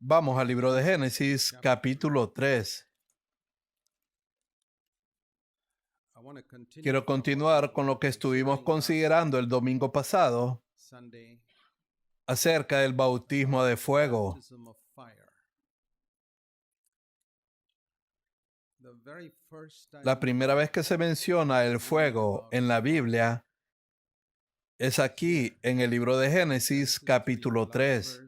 Vamos al libro de Génesis, capítulo 3. Quiero continuar con lo que estuvimos considerando el domingo pasado acerca del bautismo de fuego. La primera vez que se menciona el fuego en la Biblia es aquí en el libro de Génesis, capítulo 3.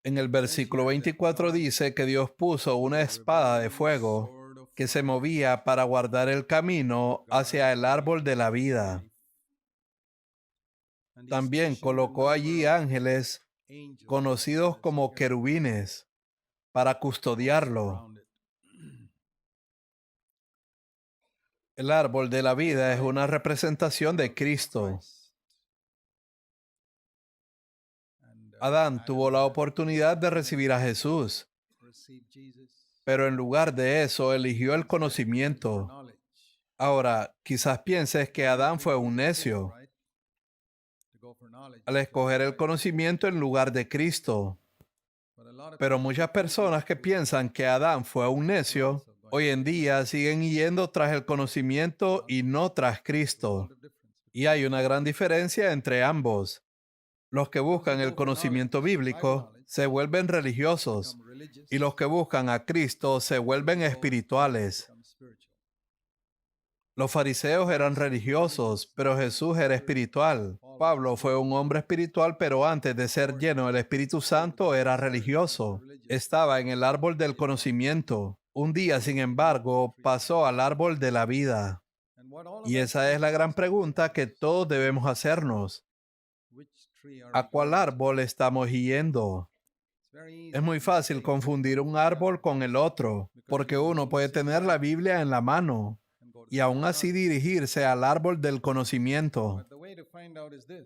En el versículo 24 dice que Dios puso una espada de fuego que se movía para guardar el camino hacia el árbol de la vida. También colocó allí ángeles conocidos como querubines para custodiarlo. El árbol de la vida es una representación de Cristo. Adán tuvo la oportunidad de recibir a Jesús, pero en lugar de eso eligió el conocimiento. Ahora, quizás pienses que Adán fue un necio al escoger el conocimiento en lugar de Cristo. Pero muchas personas que piensan que Adán fue un necio, hoy en día siguen yendo tras el conocimiento y no tras Cristo. Y hay una gran diferencia entre ambos. Los que buscan el conocimiento bíblico se vuelven religiosos y los que buscan a Cristo se vuelven espirituales. Los fariseos eran religiosos, pero Jesús era espiritual. Pablo fue un hombre espiritual, pero antes de ser lleno del Espíritu Santo era religioso. Estaba en el árbol del conocimiento. Un día, sin embargo, pasó al árbol de la vida. Y esa es la gran pregunta que todos debemos hacernos. ¿A cuál árbol estamos yendo? Es muy fácil confundir un árbol con el otro, porque uno puede tener la Biblia en la mano y aún así dirigirse al árbol del conocimiento.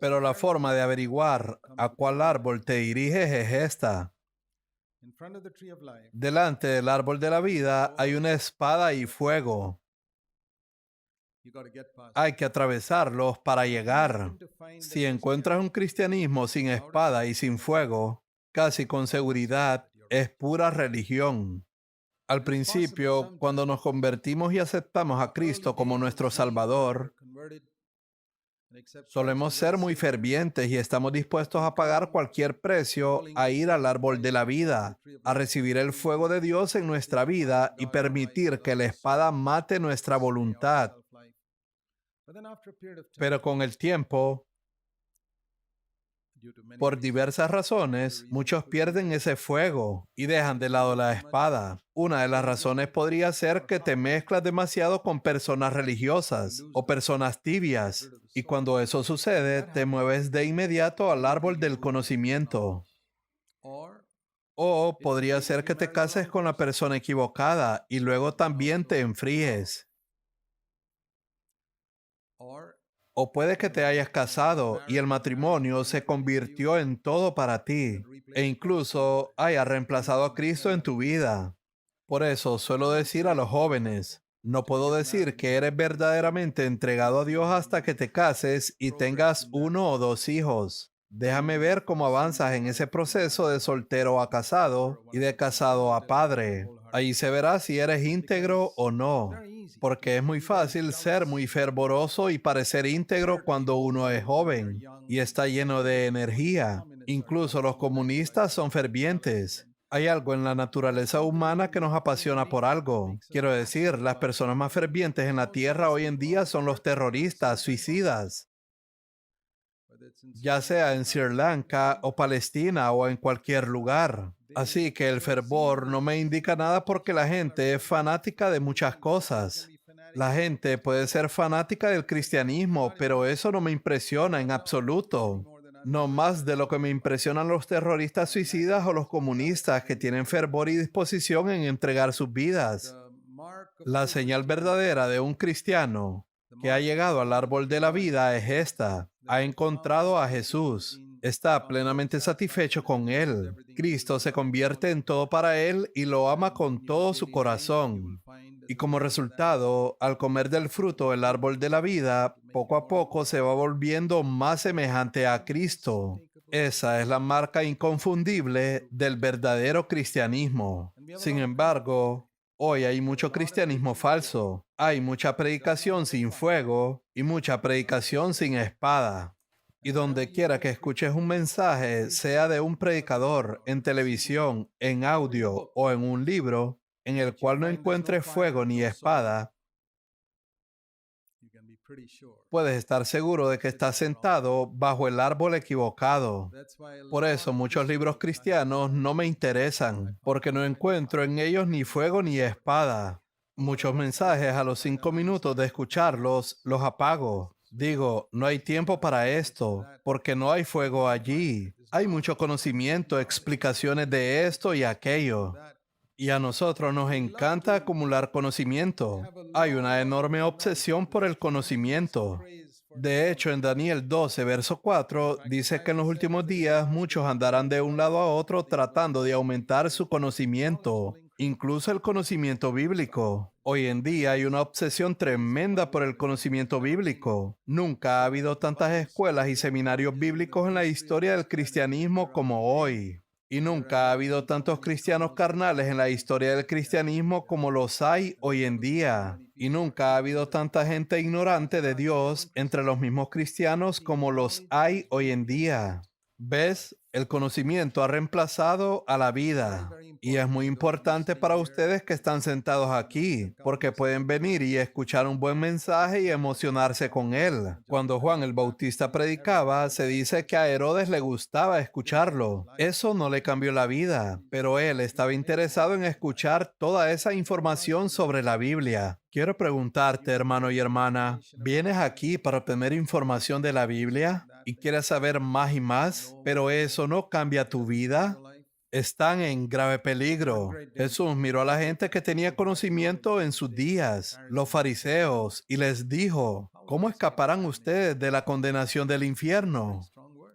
Pero la forma de averiguar a cuál árbol te diriges es esta. Delante del árbol de la vida hay una espada y fuego. Hay que atravesarlos para llegar. Si encuentras un cristianismo sin espada y sin fuego, casi con seguridad es pura religión. Al principio, cuando nos convertimos y aceptamos a Cristo como nuestro Salvador, solemos ser muy fervientes y estamos dispuestos a pagar cualquier precio a ir al árbol de la vida, a recibir el fuego de Dios en nuestra vida y permitir que la espada mate nuestra voluntad. Pero con el tiempo, por diversas razones, muchos pierden ese fuego y dejan de lado la espada. Una de las razones podría ser que te mezclas demasiado con personas religiosas o personas tibias, y cuando eso sucede, te mueves de inmediato al árbol del conocimiento. O podría ser que te cases con la persona equivocada y luego también te enfríes. O puede que te hayas casado y el matrimonio se convirtió en todo para ti e incluso haya reemplazado a Cristo en tu vida. Por eso suelo decir a los jóvenes, no puedo decir que eres verdaderamente entregado a Dios hasta que te cases y tengas 1 o 2 hijos. Déjame ver cómo avanzas en ese proceso de soltero a casado y de casado a padre. Ahí se verá si eres íntegro o no. Porque es muy fácil ser muy fervoroso y parecer íntegro cuando uno es joven y está lleno de energía. Incluso los comunistas son fervientes. Hay algo en la naturaleza humana que nos apasiona por algo. Quiero decir, las personas más fervientes en la tierra hoy en día son los terroristas, suicidas. Ya sea en Sri Lanka o Palestina o en cualquier lugar. Así que el fervor no me indica nada porque la gente es fanática de muchas cosas. La gente puede ser fanática del cristianismo, pero eso no me impresiona en absoluto. No más de lo que me impresionan los terroristas suicidas o los comunistas que tienen fervor y disposición en entregar sus vidas. La señal verdadera de un cristiano que ha llegado al árbol de la vida es esta. Ha encontrado a Jesús. Está plenamente satisfecho con Él. Cristo se convierte en todo para Él y lo ama con todo su corazón. Y como resultado, al comer del fruto del árbol de la vida, poco a poco se va volviendo más semejante a Cristo. Esa es la marca inconfundible del verdadero cristianismo. Sin embargo, hoy hay mucho cristianismo falso. Hay mucha predicación sin fuego y mucha predicación sin espada. Y donde quiera que escuches un mensaje, sea de un predicador, en televisión, en audio o en un libro, en el cual no encuentres fuego ni espada, puedes estar seguro de que estás sentado bajo el árbol equivocado. Por eso muchos libros cristianos no me interesan, porque no encuentro en ellos ni fuego ni espada. Muchos mensajes a los 5 minutos de escucharlos, los apago. Digo, no hay tiempo para esto, porque no hay fuego allí. Hay mucho conocimiento, explicaciones de esto y aquello. Y a nosotros nos encanta acumular conocimiento. Hay una enorme obsesión por el conocimiento. De hecho, en Daniel 12, verso 4, dice que en los últimos días muchos andarán de un lado a otro tratando de aumentar su conocimiento, incluso el conocimiento bíblico. Hoy en día hay una obsesión tremenda por el conocimiento bíblico. Nunca ha habido tantas escuelas y seminarios bíblicos en la historia del cristianismo como hoy. Y nunca ha habido tantos cristianos carnales en la historia del cristianismo como los hay hoy en día. Y nunca ha habido tanta gente ignorante de Dios entre los mismos cristianos como los hay hoy en día. ¿Ves? El conocimiento ha reemplazado a la vida. Y es muy importante para ustedes que están sentados aquí, porque pueden venir y escuchar un buen mensaje y emocionarse con él. Cuando Juan el Bautista predicaba, se dice que a Herodes le gustaba escucharlo. Eso no le cambió la vida, pero él estaba interesado en escuchar toda esa información sobre la Biblia. Quiero preguntarte, hermano y hermana, ¿vienes aquí para obtener información de la Biblia y quieres saber más y más, pero eso no cambia tu vida? Están en grave peligro. Jesús miró a la gente que tenía conocimiento en sus días, los fariseos, y les dijo, ¿cómo escaparán ustedes de la condenación del infierno?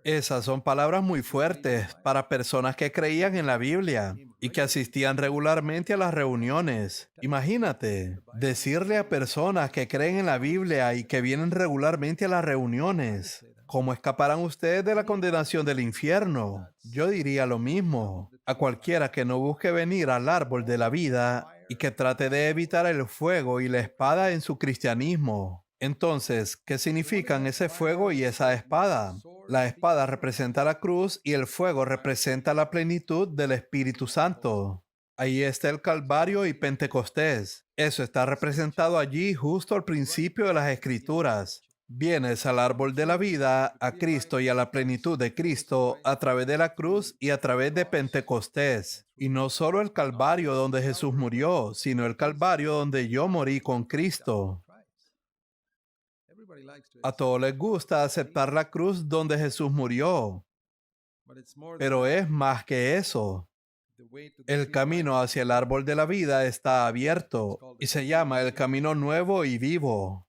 Esas son palabras muy fuertes para personas que creían en la Biblia y que asistían regularmente a las reuniones. Imagínate, decirle a personas que creen en la Biblia y que vienen regularmente a las reuniones, ¿cómo escaparán ustedes de la condenación del infierno? Yo diría lo mismo a cualquiera que no busque venir al árbol de la vida y que trate de evitar el fuego y la espada en su cristianismo. Entonces, ¿qué significan ese fuego y esa espada? La espada representa la cruz y el fuego representa la plenitud del Espíritu Santo. Ahí está el Calvario y Pentecostés. Eso está representado allí justo al principio de las Escrituras. Vienes al árbol de la vida, a Cristo y a la plenitud de Cristo a través de la cruz y a través de Pentecostés. Y no solo el Calvario donde Jesús murió, sino el Calvario donde yo morí con Cristo. A todos les gusta aceptar la cruz donde Jesús murió, pero es más que eso. El camino hacia el árbol de la vida está abierto y se llama el camino nuevo y vivo.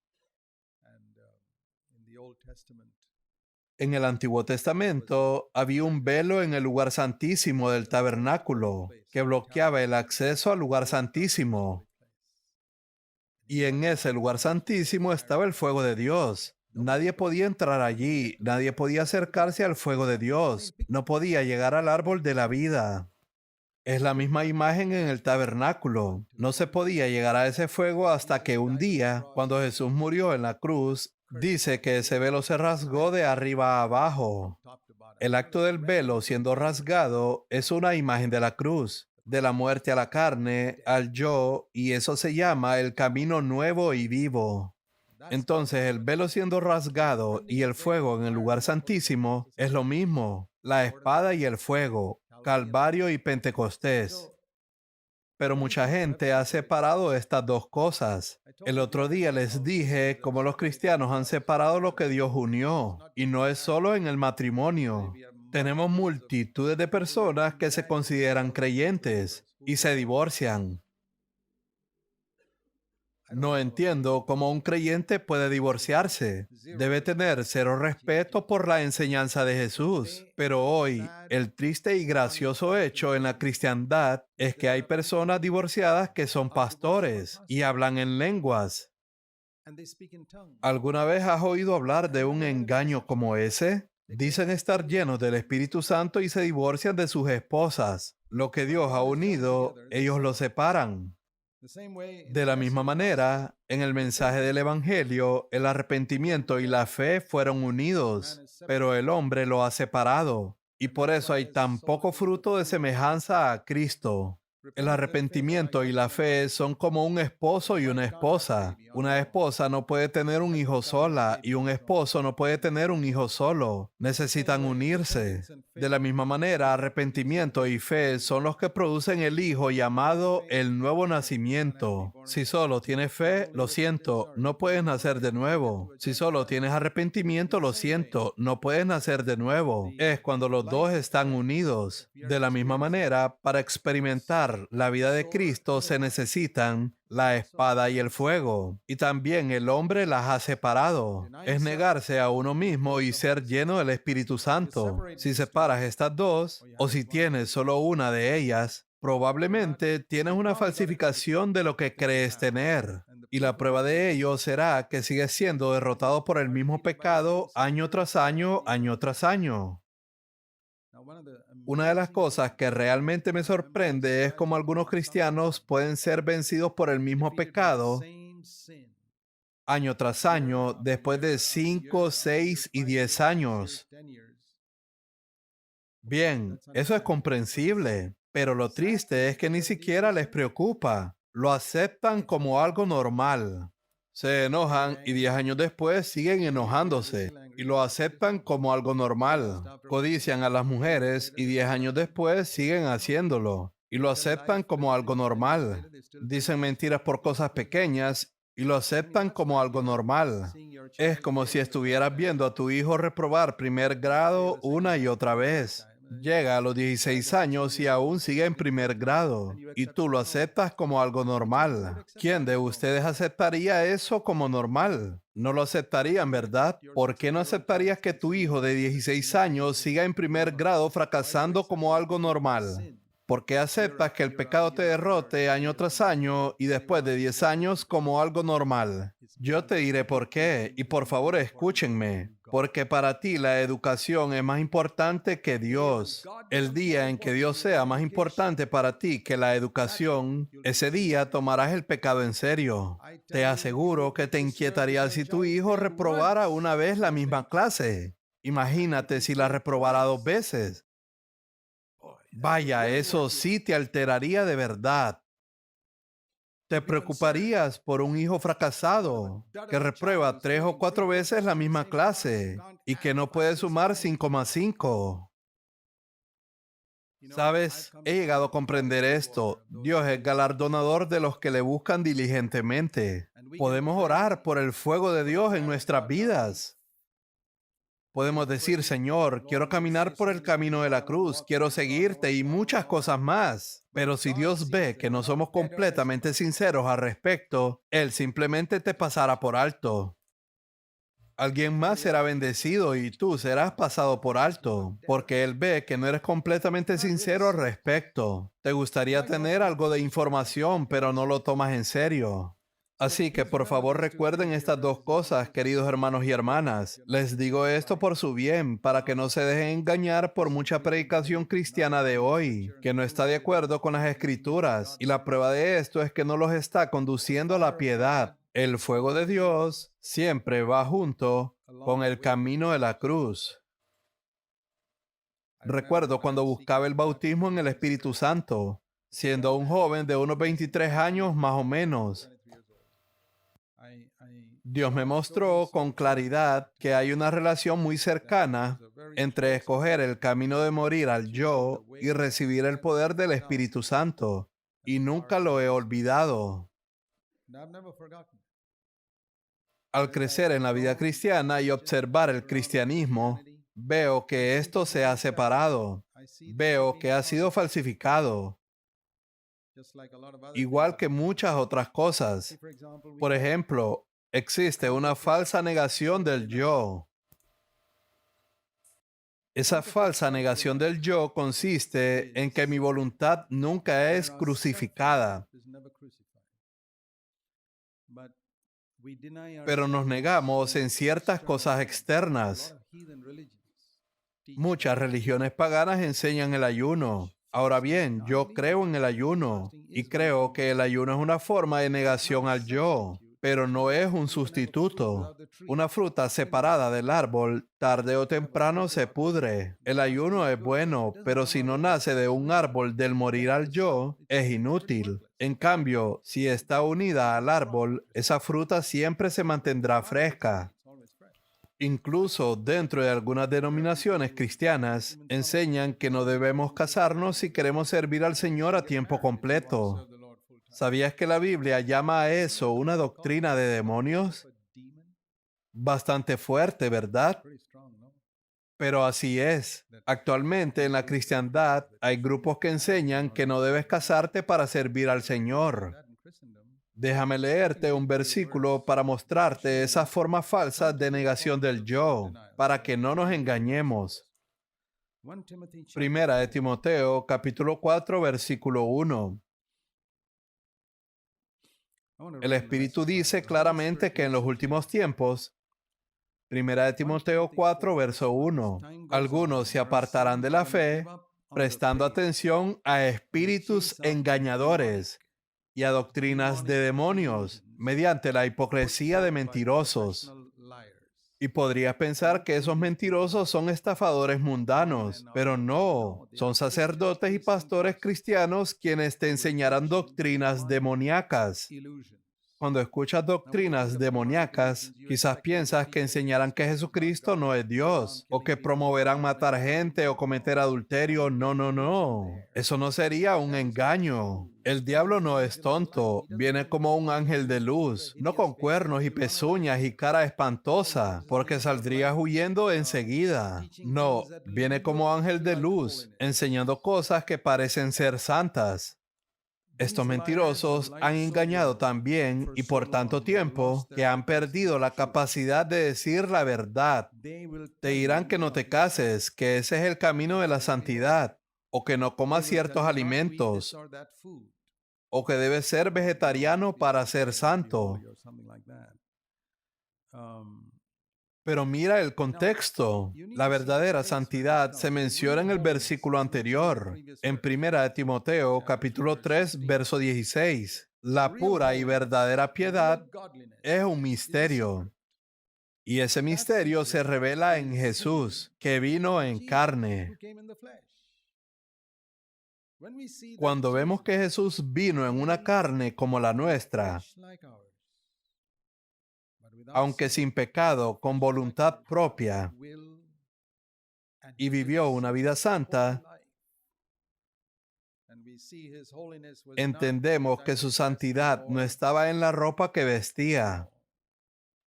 En el Antiguo Testamento había un velo en el lugar santísimo del tabernáculo que bloqueaba el acceso al lugar santísimo. Y en ese lugar santísimo estaba el fuego de Dios. Nadie podía entrar allí, nadie podía acercarse al fuego de Dios, no podía llegar al árbol de la vida. Es la misma imagen en el tabernáculo. No se podía llegar a ese fuego hasta que un día, cuando Jesús murió en la cruz, dice que ese velo se rasgó de arriba a abajo. El acto del velo siendo rasgado es una imagen de la cruz, de la muerte a la carne, al yo, y eso se llama el camino nuevo y vivo. Entonces, el velo siendo rasgado y el fuego en el lugar santísimo es lo mismo, la espada y el fuego, Calvario y Pentecostés. Pero mucha gente ha separado estas dos cosas. El otro día les dije cómo los cristianos han separado lo que Dios unió, y no es solo en el matrimonio. Tenemos multitudes de personas que se consideran creyentes y se divorcian. No entiendo cómo un creyente puede divorciarse. Debe tener cero respeto por la enseñanza de Jesús. Pero hoy, el triste y gracioso hecho en la cristiandad es que hay personas divorciadas que son pastores y hablan en lenguas. ¿Alguna vez has oído hablar de un engaño como ese? Dicen estar llenos del Espíritu Santo y se divorcian de sus esposas. Lo que Dios ha unido, ellos lo separan. De la misma manera, en el mensaje del Evangelio, el arrepentimiento y la fe fueron unidos, pero el hombre lo ha separado. Y por eso hay tan poco fruto de semejanza a Cristo. El arrepentimiento y la fe son como un esposo y una esposa. Una esposa no puede tener un hijo sola y un esposo no puede tener un hijo solo. Necesitan unirse. De la misma manera, arrepentimiento y fe son los que producen el hijo llamado el nuevo nacimiento. Si solo tienes fe, lo siento, no puedes nacer de nuevo. Si solo tienes arrepentimiento, lo siento, no puedes nacer de nuevo. Es cuando los dos están unidos. De la misma manera, para experimentar la vida de Cristo se necesitan la espada y el fuego. Y también el hombre las ha separado. Es negarse a uno mismo y ser lleno del Espíritu Santo. Si separas estas dos, o si tienes solo una de ellas, probablemente tienes una falsificación de lo que crees tener. Y la prueba de ello será que sigues siendo derrotado por el mismo pecado año tras año, año tras año. Una de las cosas que realmente me sorprende es cómo algunos cristianos pueden ser vencidos por el mismo pecado año tras año después de 5, 6 y 10 años. Bien, eso es comprensible, pero lo triste es que ni siquiera les preocupa. Lo aceptan como algo normal. Se enojan y 10 años después siguen enojándose y lo aceptan como algo normal. Codician a las mujeres y 10 años después siguen haciéndolo y lo aceptan como algo normal. Dicen mentiras por cosas pequeñas y lo aceptan como algo normal. Es como si estuvieras viendo a tu hijo reprobar primer grado una y otra vez. Llega a los 16 años y aún sigue en primer grado, y tú lo aceptas como algo normal. ¿Quién de ustedes aceptaría eso como normal? No lo aceptarían, ¿verdad? ¿Por qué no aceptarías que tu hijo de 16 años siga en primer grado fracasando como algo normal? ¿Por qué aceptas que el pecado te derrote año tras año y después de 10 años como algo normal? Yo te diré por qué, y por favor escúchenme, porque para ti la educación es más importante que Dios. El día en que Dios sea más importante para ti que la educación, ese día tomarás el pecado en serio. Te aseguro que te inquietaría si tu hijo reprobara una vez la misma clase. Imagínate si la reprobara 2 veces. Vaya, eso sí te alteraría de verdad. Te preocuparías por un hijo fracasado que reprueba 3 o 4 veces la misma clase y que no puede sumar 5 más 5. Sabes, he llegado a comprender esto. Dios es galardonador de los que le buscan diligentemente. Podemos orar por el fuego de Dios en nuestras vidas. Podemos decir, Señor, quiero caminar por el camino de la cruz, quiero seguirte y muchas cosas más. Pero si Dios ve que no somos completamente sinceros al respecto, Él simplemente te pasará por alto. Alguien más será bendecido y tú serás pasado por alto, porque Él ve que no eres completamente sincero al respecto. Te gustaría tener algo de información, pero no lo tomas en serio. Así que por favor recuerden estas dos cosas, queridos hermanos y hermanas. Les digo esto por su bien, para que no se dejen engañar por mucha predicación cristiana de hoy, que no está de acuerdo con las escrituras. Y la prueba de esto es que no los está conduciendo a la piedad. El fuego de Dios siempre va junto con el camino de la cruz. Recuerdo cuando buscaba el bautismo en el Espíritu Santo, siendo un joven de unos 23 años más o menos. Dios me mostró con claridad que hay una relación muy cercana entre escoger el camino de morir al yo y recibir el poder del Espíritu Santo. Y nunca lo he olvidado. Al crecer en la vida cristiana y observar el cristianismo, veo que esto se ha separado. Veo que ha sido falsificado, igual que muchas otras cosas. Por ejemplo, existe una falsa negación del yo. Esa falsa negación del yo consiste en que mi voluntad nunca es crucificada, pero nos negamos en ciertas cosas externas. Muchas religiones paganas enseñan el ayuno. Ahora bien, yo creo en el ayuno y creo que el ayuno es una forma de negación al yo, pero no es un sustituto. Una fruta separada del árbol, tarde o temprano se pudre. El ayuno es bueno, pero si no nace de un árbol del morir al yo, es inútil. En cambio, si está unida al árbol, esa fruta siempre se mantendrá fresca. Incluso dentro de algunas denominaciones cristianas, enseñan que no debemos casarnos si queremos servir al Señor a tiempo completo. ¿Sabías que la Biblia llama a eso una doctrina de demonios? Bastante fuerte, ¿verdad? Pero así es. Actualmente en la cristiandad hay grupos que enseñan que no debes casarte para servir al Señor. Déjame leerte un versículo para mostrarte esa forma falsa de negación del yo, para que no nos engañemos. Primera de Timoteo, capítulo 4, versículo 1. El Espíritu dice claramente que en los últimos tiempos, Primera de Timoteo 4, verso 1, algunos se apartarán de la fe, prestando atención a espíritus engañadores y a doctrinas de demonios, mediante la hipocresía de mentirosos. Y podrías pensar que esos mentirosos son estafadores mundanos, pero no, son sacerdotes y pastores cristianos quienes te enseñarán doctrinas demoníacas. Cuando escuchas doctrinas demoníacas, quizás piensas que enseñarán que Jesucristo no es Dios, o que promoverán matar gente o cometer adulterio. No, no, no. Eso no sería un engaño. El diablo no es tonto, viene como un ángel de luz, no con cuernos y pezuñas y cara espantosa, porque saldrías huyendo enseguida. No, viene como ángel de luz, enseñando cosas que parecen ser santas. Estos mentirosos han engañado tan bien y por tanto tiempo que han perdido la capacidad de decir la verdad. Te dirán que no te cases, que ese es el camino de la santidad, o que no comas ciertos alimentos, o que debes ser vegetariano para ser santo. Pero mira el contexto. La verdadera santidad se menciona en el versículo anterior, en Primera de Timoteo, capítulo 3, verso 16. La pura y verdadera piedad es un misterio. Y ese misterio se revela en Jesús, que vino en carne. Cuando vemos que Jesús vino en una carne como la nuestra, aunque sin pecado, con voluntad propia, y vivió una vida santa, entendemos que su santidad no estaba en la ropa que vestía.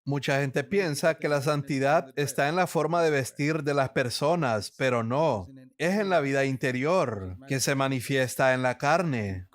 Mucha gente piensa que la santidad está en la forma de vestir de las personas, pero no. Es en la vida interior que se manifiesta en la carne.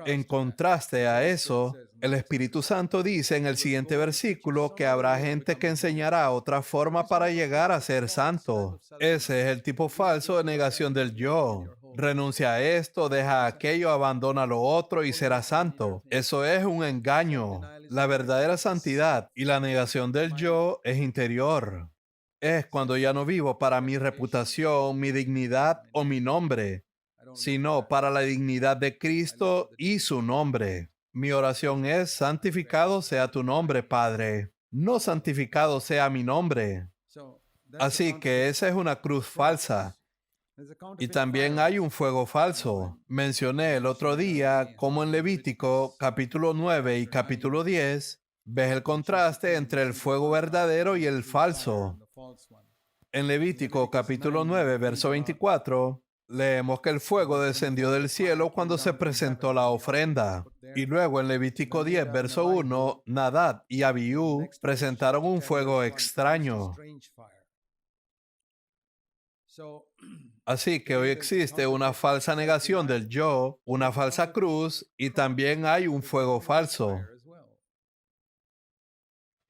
En contraste a eso, el Espíritu Santo dice en el siguiente versículo que habrá gente que enseñará otra forma para llegar a ser santo. Ese es el tipo falso de negación del yo. Renuncia a esto, deja aquello, abandona lo otro y será santo. Eso es un engaño. La verdadera santidad y la negación del yo es interior. Es cuando ya no vivo para mi reputación, mi dignidad o mi nombre, sino para la dignidad de Cristo y su nombre. Mi oración es: santificado sea tu nombre, Padre. No santificado sea mi nombre. Así que esa es una cruz falsa. Y también hay un fuego falso. Mencioné el otro día cómo en Levítico capítulo 9 y capítulo 10 ves el contraste entre el fuego verdadero y el falso. En Levítico capítulo 9, verso 24, leemos que el fuego descendió del cielo cuando se presentó la ofrenda. Y luego en Levítico 10, verso 1, Nadab y Abiú presentaron un fuego extraño. Así que hoy existe una falsa negación del yo, una falsa cruz y también hay un fuego falso.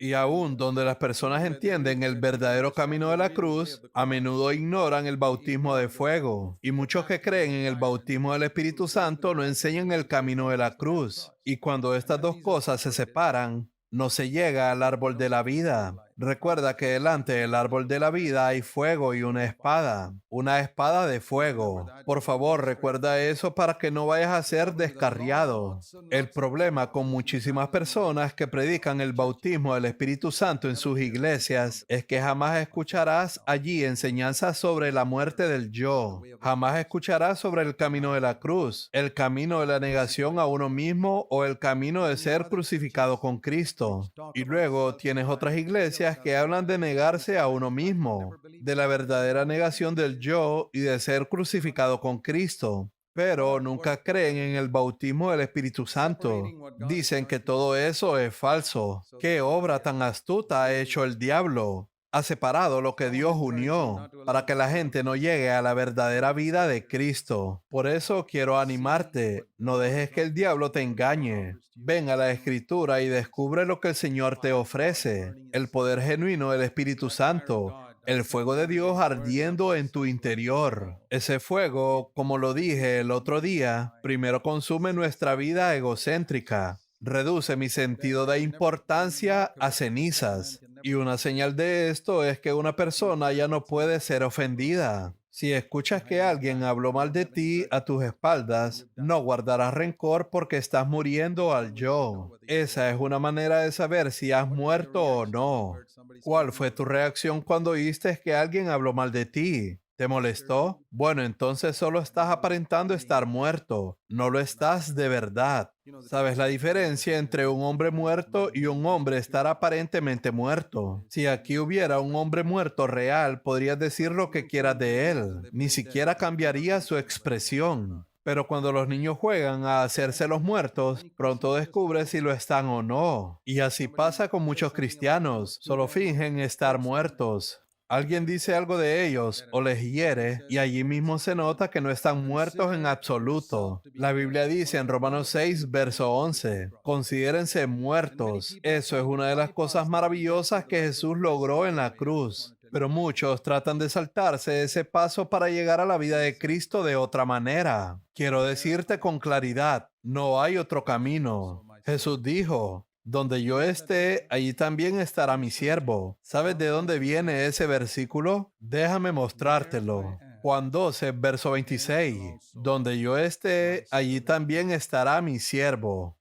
Y aún donde las personas entienden el verdadero camino de la cruz, a menudo ignoran el bautismo de fuego. Y muchos que creen en el bautismo del Espíritu Santo no enseñan el camino de la cruz. Y cuando estas dos cosas se separan, no se llega al árbol de la vida. Recuerda que delante del árbol de la vida hay fuego y una espada de fuego. Por favor, recuerda eso para que no vayas a ser descarriado. El problema con muchísimas personas que predican el bautismo del Espíritu Santo en sus iglesias es que jamás escucharás allí enseñanzas sobre la muerte del yo. Jamás escucharás sobre el camino de la cruz, el camino de la negación a uno mismo o el camino de ser crucificado con Cristo. Y luego tienes otras iglesias que hablan de negarse a uno mismo, de la verdadera negación del yo y de ser crucificado con Cristo. Pero nunca creen en el bautismo del Espíritu Santo. Dicen que todo eso es falso. ¿Qué obra tan astuta ha hecho el diablo? Ha separado lo que Dios unió para que la gente no llegue a la verdadera vida de Cristo. Por eso quiero animarte. No dejes que el diablo te engañe. Ven a la Escritura y descubre lo que el Señor te ofrece. El poder genuino del Espíritu Santo. El fuego de Dios ardiendo en tu interior. Ese fuego, como lo dije el otro día, primero consume nuestra vida egocéntrica. Reduce mi sentido de importancia a cenizas. Y una señal de esto es que una persona ya no puede ser ofendida. Si escuchas que alguien habló mal de ti a tus espaldas, no guardarás rencor porque estás muriendo al yo. Esa es una manera de saber si has muerto o no. ¿Cuál fue tu reacción cuando oíste que alguien habló mal de ti? ¿Te molestó? Bueno, entonces solo estás aparentando estar muerto. No lo estás de verdad. ¿Sabes la diferencia entre un hombre muerto y un hombre estar aparentemente muerto? Si aquí hubiera un hombre muerto real, podrías decir lo que quieras de él. Ni siquiera cambiaría su expresión. Pero cuando los niños juegan a hacerse los muertos, pronto descubres si lo están o no. Y así pasa con muchos cristianos. Solo fingen estar muertos. Alguien dice algo de ellos o les hiere y allí mismo se nota que no están muertos en absoluto. La Biblia dice en Romanos 6, verso 11, considérense muertos. Eso es una de las cosas maravillosas que Jesús logró en la cruz. Pero muchos tratan de saltarse ese paso para llegar a la vida de Cristo de otra manera. Quiero decirte con claridad, no hay otro camino. Jesús dijo, donde yo esté, allí también estará mi siervo. ¿Sabes de dónde viene ese versículo? Déjame mostrártelo. Juan 12, verso 26. Donde yo esté, allí también estará mi siervo.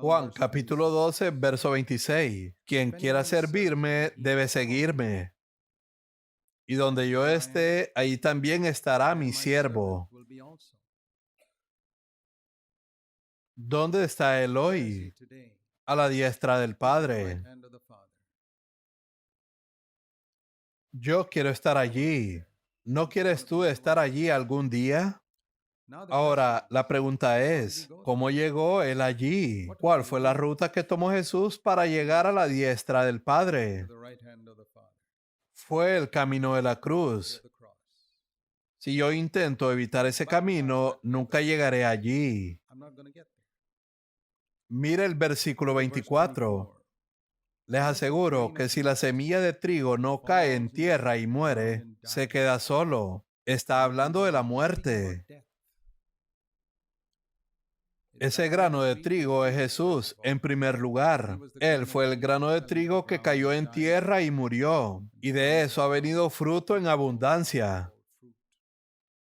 Juan capítulo 12, verso 26. Quien quiera servirme, debe seguirme. Y donde yo esté, allí también estará mi siervo. ¿Dónde está él hoy? A la diestra del Padre. Yo quiero estar allí. ¿No quieres tú estar allí algún día? Ahora, la pregunta es, ¿cómo llegó él allí? ¿Cuál fue la ruta que tomó Jesús para llegar a la diestra del Padre? Fue el camino de la cruz. Si yo intento evitar ese camino, nunca llegaré allí. Mire el versículo 24. Les aseguro que si la semilla de trigo no cae en tierra y muere, se queda solo. Está hablando de la muerte. Ese grano de trigo es Jesús, en primer lugar. Él fue el grano de trigo que cayó en tierra y murió. Y de eso ha venido fruto en abundancia.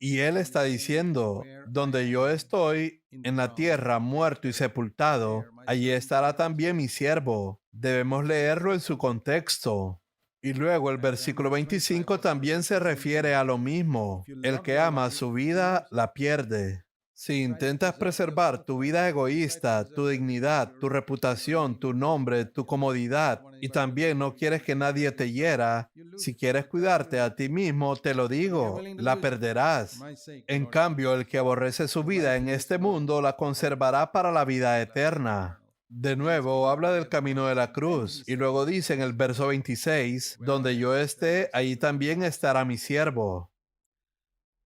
Y Él está diciendo, donde yo estoy, en la tierra, muerto y sepultado, allí estará también mi siervo. Debemos leerlo en su contexto. Y luego el versículo 25 también se refiere a lo mismo. El que ama su vida, la pierde. Si intentas preservar tu vida egoísta, tu dignidad, tu reputación, tu nombre, tu comodidad, y también no quieres que nadie te hiera, si quieres cuidarte a ti mismo, te lo digo, la perderás. En cambio, el que aborrece su vida en este mundo la conservará para la vida eterna. De nuevo, habla del camino de la cruz, y luego dice en el verso 26, donde yo esté, allí también estará mi siervo.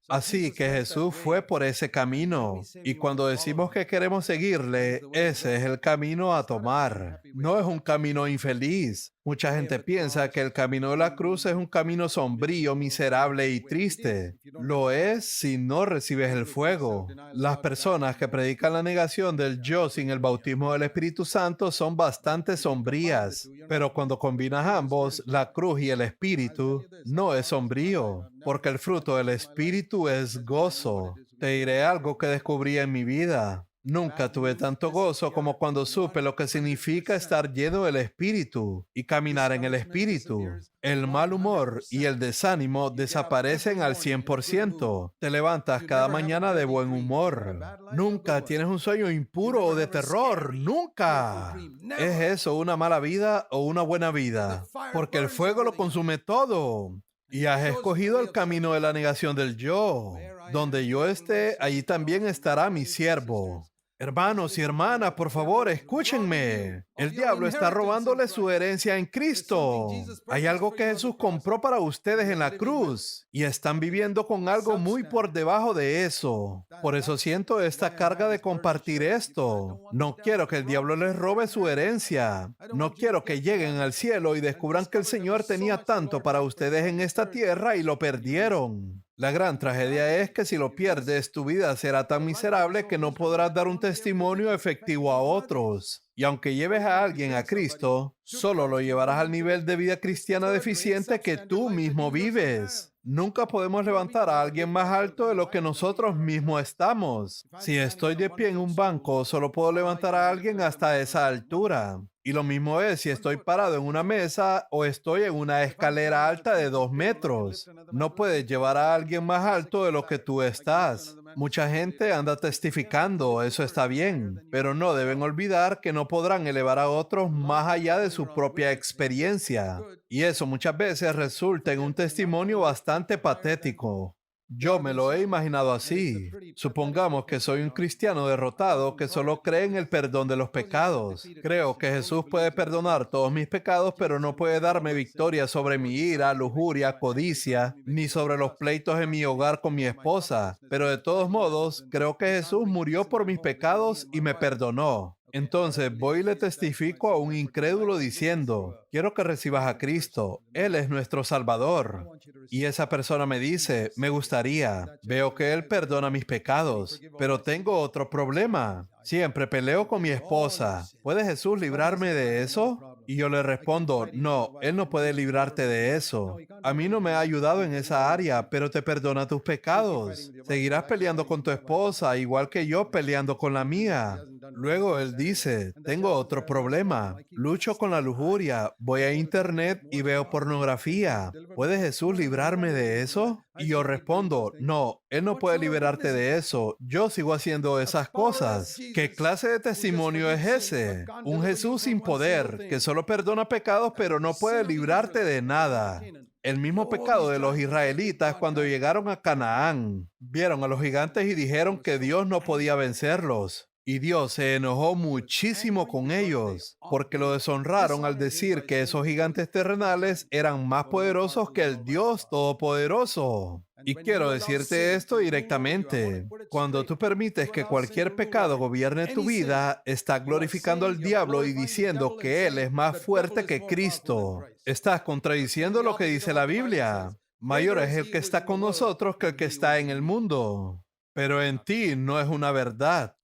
Así que Jesús fue por ese camino, y cuando decimos que queremos seguirle, ese es el camino a tomar. No es un camino infeliz, Mucha gente piensa que el camino de la cruz es un camino sombrío, miserable y triste. Lo es si no recibes el fuego. Las personas que predican la negación del yo sin el bautismo del Espíritu Santo son bastante sombrías. Pero cuando combinas ambos, la cruz y el Espíritu, no es sombrío, porque el fruto del Espíritu es gozo. Te diré algo que descubrí en mi vida. Nunca tuve tanto gozo como cuando supe lo que significa estar lleno del Espíritu y caminar en el Espíritu. El mal humor y el desánimo desaparecen al 100%. Te levantas cada mañana de buen humor. Nunca tienes un sueño impuro o de terror. Nunca. ¿Es eso una mala vida o una buena vida? Porque el fuego lo consume todo. Y has escogido el camino de la negación del yo. Donde yo esté, allí también estará mi siervo. Hermanos y hermanas, por favor, escúchenme. El diablo está robándole su herencia en Cristo. Hay algo que Jesús compró para ustedes en la cruz y están viviendo con algo muy por debajo de eso. Por eso siento esta carga de compartir esto. No quiero que el diablo les robe su herencia. No quiero que lleguen al cielo y descubran que el Señor tenía tanto para ustedes en esta tierra y lo perdieron. La gran tragedia es que si lo pierdes, tu vida será tan miserable que no podrás dar un testimonio efectivo a otros. Y aunque lleves a alguien a Cristo, solo lo llevarás al nivel de vida cristiana deficiente que tú mismo vives. Nunca podemos levantar a alguien más alto de lo que nosotros mismos estamos. Si estoy de pie en un banco, solo puedo levantar a alguien hasta esa altura. Y lo mismo es si estoy parado en una mesa o estoy en una escalera alta de 2 metros. No puedes llevar a alguien más alto de lo que tú estás. Mucha gente anda testificando, eso está bien, pero no deben olvidar que no podrán elevar a otros más allá de su propia experiencia. Y eso muchas veces resulta en un testimonio bastante patético. Yo me lo he imaginado así. Supongamos que soy un cristiano derrotado que solo cree en el perdón de los pecados. Creo que Jesús puede perdonar todos mis pecados, pero no puede darme victoria sobre mi ira, lujuria, codicia, ni sobre los pleitos en mi hogar con mi esposa. Pero de todos modos, creo que Jesús murió por mis pecados y me perdonó. Entonces voy y le testifico a un incrédulo diciendo, quiero que recibas a Cristo, Él es nuestro Salvador. Y esa persona me dice, me gustaría, veo que Él perdona mis pecados, pero tengo otro problema. Siempre peleo con mi esposa. ¿Puede Jesús librarme de eso? Y yo le respondo, no, Él no puede librarte de eso. A mí no me ha ayudado en esa área, pero te perdona tus pecados. Seguirás peleando con tu esposa, igual que yo peleando con la mía. Luego él dice, tengo otro problema. Lucho con la lujuria, voy a internet y veo pornografía. ¿Puede Jesús librarme de eso? Y yo respondo, no, Él no puede liberarte de eso. Yo sigo haciendo esas cosas. ¿Qué clase de testimonio es ese? Un Jesús sin poder, que solo perdona pecados, pero no puede librarte de nada. El mismo pecado de los israelitas cuando llegaron a Canaán. Vieron a los gigantes y dijeron que Dios no podía vencerlos. Y Dios se enojó muchísimo con ellos, porque lo deshonraron al decir que esos gigantes terrenales eran más poderosos que el Dios Todopoderoso. Y quiero decirte esto directamente. Cuando tú permites que cualquier pecado gobierne tu vida, está glorificando al diablo y diciendo que Él es más fuerte que Cristo. Estás contradiciendo lo que dice la Biblia. Mayor es el que está con nosotros que el que está en el mundo. Pero en ti no es una verdad.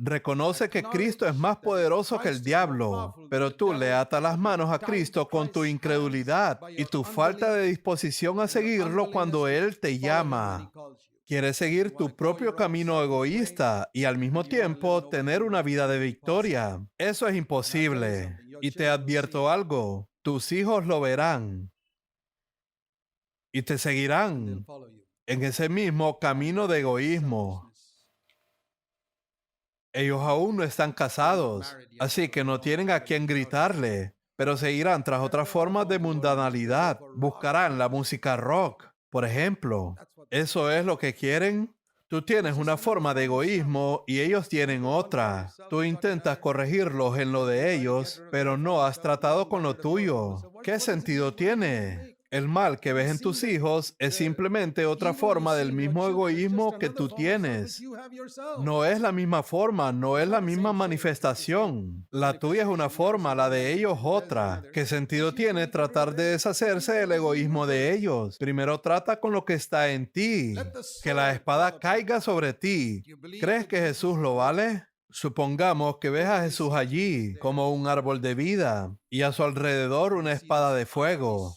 Reconoce que Cristo es más poderoso que el diablo, pero tú le atas las manos a Cristo con tu incredulidad y tu falta de disposición a seguirlo cuando Él te llama. Quieres seguir tu propio camino egoísta y al mismo tiempo tener una vida de victoria. Eso es imposible. Y te advierto algo, tus hijos lo verán y te seguirán en ese mismo camino de egoísmo. Ellos aún no están casados, así que no tienen a quien gritarle, pero seguirán tras otras formas de mundanalidad. Buscarán la música rock, por ejemplo. ¿Eso es lo que quieren? Tú tienes una forma de egoísmo y ellos tienen otra. Tú intentas corregirlos en lo de ellos, pero no has tratado con lo tuyo. ¿Qué sentido tiene? El mal que ves en tus hijos es simplemente otra forma del mismo egoísmo que tú tienes. No es la misma forma, no es la misma manifestación. La tuya es una forma, la de ellos otra. ¿Qué sentido tiene tratar de deshacerse del egoísmo de ellos? Primero trata con lo que está en ti. Que la espada caiga sobre ti. ¿Crees que Jesús lo vale? Supongamos que ves a Jesús allí como un árbol de vida y a su alrededor una espada de fuego.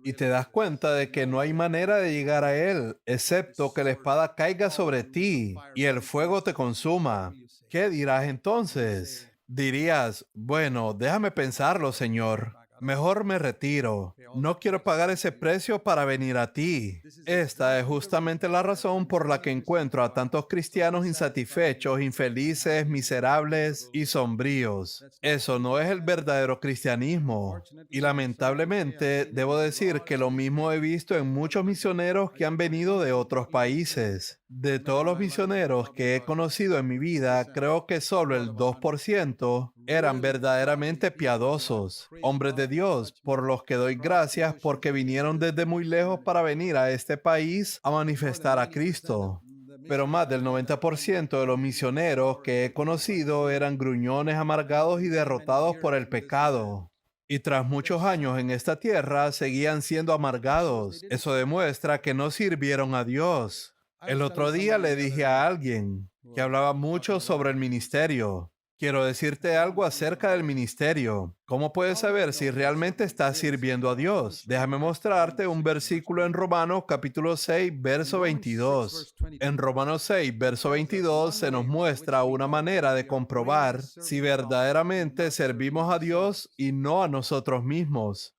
Y te das cuenta de que no hay manera de llegar a él, excepto que la espada caiga sobre ti y el fuego te consuma. ¿Qué dirás entonces? Dirías, bueno, déjame pensarlo, Señor. Mejor me retiro. No quiero pagar ese precio para venir a ti. Esta es justamente la razón por la que encuentro a tantos cristianos insatisfechos, infelices, miserables y sombríos. Eso no es el verdadero cristianismo. Y lamentablemente debo decir que lo mismo he visto en muchos misioneros que han venido de otros países. De todos los misioneros que he conocido en mi vida, creo que solo el 2% eran verdaderamente piadosos, hombres de Dios, por los que doy gracias porque vinieron desde muy lejos para venir a este país a manifestar a Cristo. Pero más del 90% de los misioneros que he conocido eran gruñones amargados y derrotados por el pecado. Y tras muchos años en esta tierra, seguían siendo amargados. Eso demuestra que no sirvieron a Dios. El otro día le dije a alguien que hablaba mucho sobre el ministerio. Quiero decirte algo acerca del ministerio. ¿Cómo puedes saber si realmente estás sirviendo a Dios? Déjame mostrarte un versículo en Romanos capítulo 6, verso 22. En Romanos 6, verso 22 se nos muestra una manera de comprobar si verdaderamente servimos a Dios y no a nosotros mismos.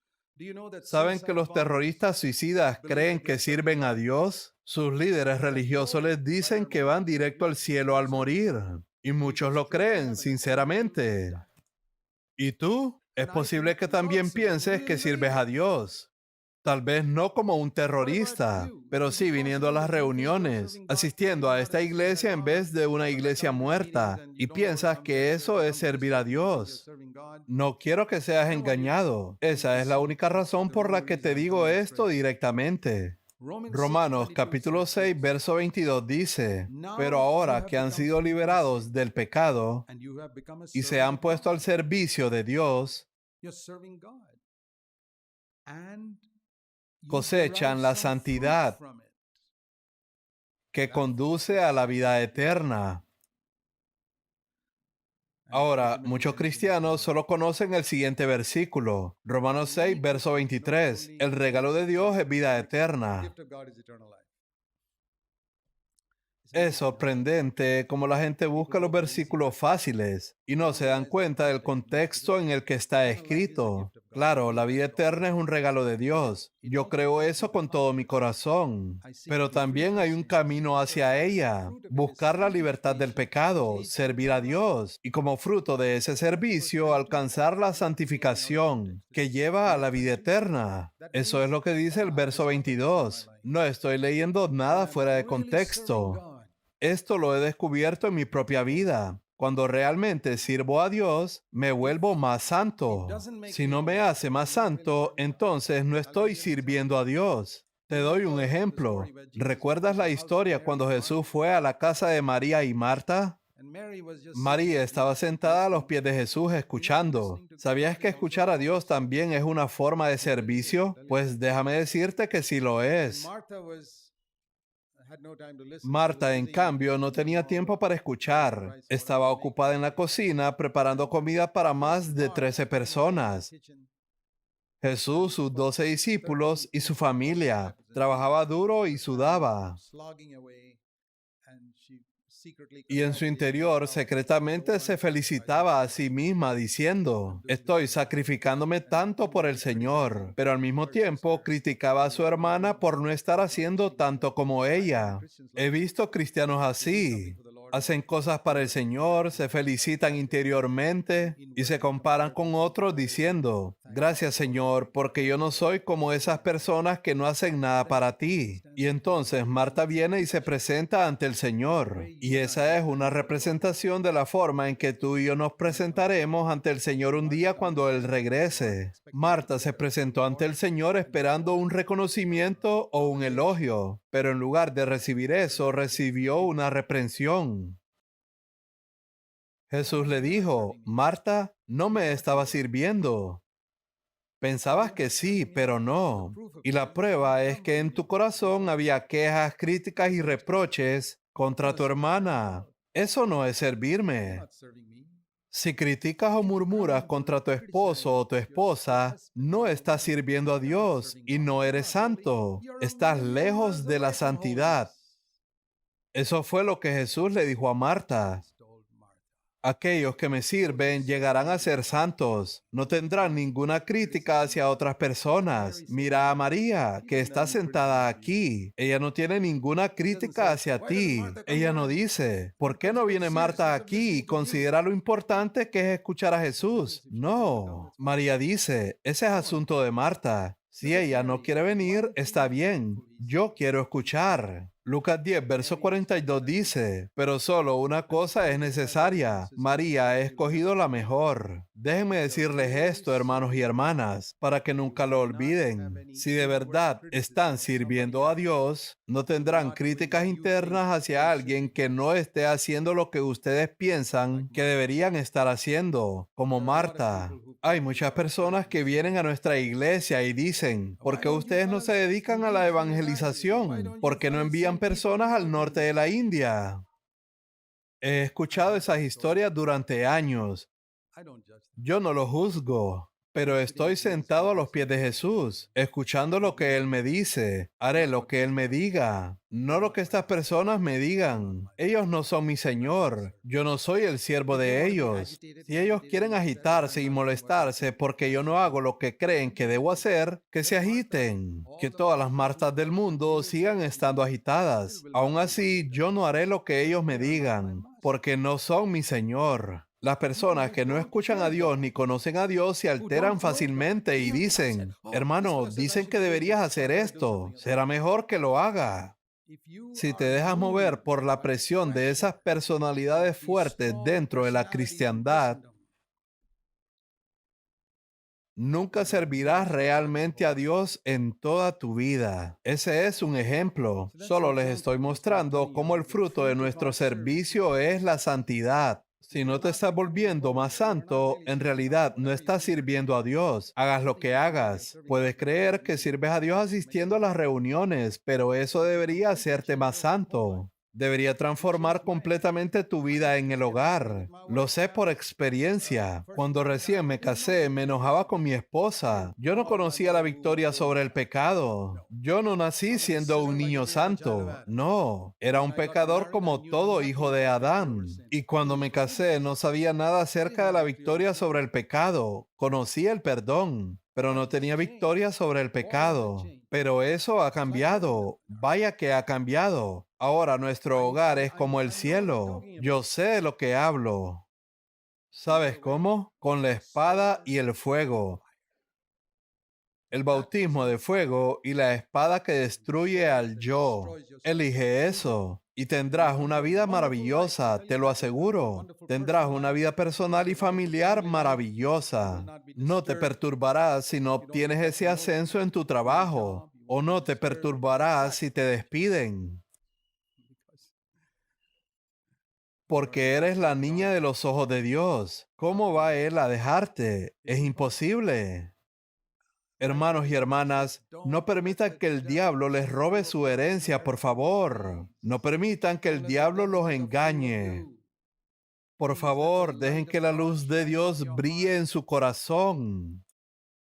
¿Saben que los terroristas suicidas creen que sirven a Dios? Sus líderes religiosos les dicen que van directo al cielo al morir. Y muchos lo creen, sinceramente. ¿Y tú? Es posible que también pienses que sirves a Dios. Tal vez no como un terrorista, pero sí viniendo a las reuniones, asistiendo a esta iglesia en vez de una iglesia muerta, y piensas que eso es servir a Dios. No quiero que seas engañado. Esa es la única razón por la que te digo esto directamente. Romanos capítulo 6, verso 22 dice, pero ahora que han sido liberados del pecado y se han puesto al servicio de Dios, cosechan la santidad que conduce a la vida eterna. Ahora, muchos cristianos solo conocen el siguiente versículo, Romanos 6, verso 23. El regalo de Dios es vida eterna. Es sorprendente cómo la gente busca los versículos fáciles y no se dan cuenta del contexto en el que está escrito. Claro, la vida eterna es un regalo de Dios. Yo creo eso con todo mi corazón. Pero también hay un camino hacia ella. Buscar la libertad del pecado, servir a Dios y como fruto de ese servicio alcanzar la santificación que lleva a la vida eterna. Eso es lo que dice el verso 22. No estoy leyendo nada fuera de contexto. Esto lo he descubierto en mi propia vida. Cuando realmente sirvo a Dios, me vuelvo más santo. Si no me hace más santo, entonces no estoy sirviendo a Dios. Te doy un ejemplo. ¿Recuerdas la historia cuando Jesús fue a la casa de María y Marta? María estaba sentada a los pies de Jesús escuchando. ¿Sabías que escuchar a Dios también es una forma de servicio? Pues déjame decirte que sí lo es. Marta, en cambio, no tenía tiempo para escuchar. Estaba ocupada en la cocina preparando comida para más de 13 personas. Jesús, sus 12 discípulos y su familia. Trabajaba duro y sudaba. Y en su interior secretamente se felicitaba a sí misma diciendo, estoy sacrificándome tanto por el Señor, pero al mismo tiempo criticaba a su hermana por no estar haciendo tanto como ella. He visto cristianos así. Hacen cosas para el Señor, se felicitan interiormente y se comparan con otros diciendo, Gracias, Señor, porque yo no soy como esas personas que no hacen nada para ti. Y entonces Marta viene y se presenta ante el Señor. Y esa es una representación de la forma en que tú y yo nos presentaremos ante el Señor un día cuando Él regrese. Marta se presentó ante el Señor esperando un reconocimiento o un elogio, pero en lugar de recibir eso, recibió una reprensión. Jesús le dijo, Marta, no me estaba sirviendo. Pensabas que sí, pero no. Y la prueba es que en tu corazón había quejas, críticas y reproches contra tu hermana. Eso no es servirme. Si criticas o murmuras contra tu esposo o tu esposa, no estás sirviendo a Dios y no eres santo. Estás lejos de la santidad. Eso fue lo que Jesús le dijo a Marta. Aquellos que me sirven llegarán a ser santos. No tendrán ninguna crítica hacia otras personas. Mira a María, que está sentada aquí. Ella no tiene ninguna crítica hacia ti. Ella no dice, ¿por qué no viene Marta aquí y considera lo importante que es escuchar a Jesús? No. María dice, ese es asunto de Marta. Si ella no quiere venir, está bien. Yo quiero escuchar. Lucas 10, verso 42 dice, pero solo una cosa es necesaria. María ha escogido la mejor. Déjenme decirles esto, hermanos y hermanas, para que nunca lo olviden. Si de verdad están sirviendo a Dios, no tendrán críticas internas hacia alguien que no esté haciendo lo que ustedes piensan que deberían estar haciendo, como Marta. Hay muchas personas que vienen a nuestra iglesia y dicen, ¿por qué ustedes no se dedican a la evangelización? ¿Por qué no envían personas al norte de la India? He escuchado esas historias durante años. Yo no lo juzgo, pero estoy sentado a los pies de Jesús, escuchando lo que Él me dice. Haré lo que Él me diga, no lo que estas personas me digan. Ellos no son mi Señor. Yo no soy el siervo de ellos. Si ellos quieren agitarse y molestarse porque yo no hago lo que creen que debo hacer, que se agiten. Que todas las Martas del mundo sigan estando agitadas. Aún así, yo no haré lo que ellos me digan, porque no son mi Señor. Las personas que no escuchan a Dios ni conocen a Dios se alteran fácilmente y dicen, hermano, dicen que deberías hacer esto. Será mejor que lo haga. Si te dejas mover por la presión de esas personalidades fuertes dentro de la cristiandad, nunca servirás realmente a Dios en toda tu vida. Ese es un ejemplo. Solo les estoy mostrando cómo el fruto de nuestro servicio es la santidad. Si no te estás volviendo más santo, en realidad no estás sirviendo a Dios. Hagas lo que hagas. Puedes creer que sirves a Dios asistiendo a las reuniones, pero eso debería hacerte más santo. Debería transformar completamente tu vida en el hogar. Lo sé por experiencia. Cuando recién me casé, me enojaba con mi esposa. Yo no conocía la victoria sobre el pecado. Yo no nací siendo un niño santo. No, era un pecador como todo hijo de Adán. Y cuando me casé, no sabía nada acerca de la victoria sobre el pecado. Conocía el perdón, pero no tenía victoria sobre el pecado. Pero eso ha cambiado. Vaya que ha cambiado. Ahora nuestro hogar es como el cielo. Yo sé de lo que hablo. ¿Sabes cómo? Con la espada y el fuego. El bautismo de fuego y la espada que destruye al yo. Elige eso y tendrás una vida maravillosa, te lo aseguro. Tendrás una vida personal y familiar maravillosa. No te perturbarás si no obtienes ese ascenso en tu trabajo, o no te perturbarás si te despiden, porque eres la niña de los ojos de Dios. ¿Cómo va Él a dejarte? Es imposible. Hermanos y hermanas, no permitan que el diablo les robe su herencia, por favor. No permitan que el diablo los engañe. Por favor, dejen que la luz de Dios brille en su corazón.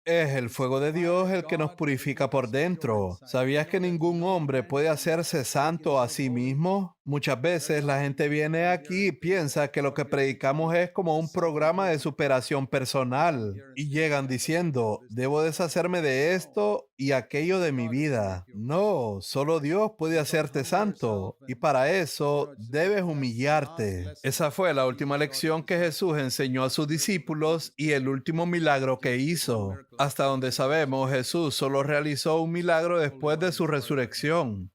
Es el fuego de Dios el que nos purifica por dentro. ¿Sabías que ningún hombre puede hacerse santo a sí mismo? Muchas veces la gente viene aquí y piensa que lo que predicamos es como un programa de superación personal y llegan diciendo, debo deshacerme de esto y aquello de mi vida. No, solo Dios puede hacerte santo y para eso debes humillarte. Esa fue la última lección que Jesús enseñó a sus discípulos y el último milagro que hizo. Hasta donde sabemos, Jesús solo realizó un milagro después de su resurrección,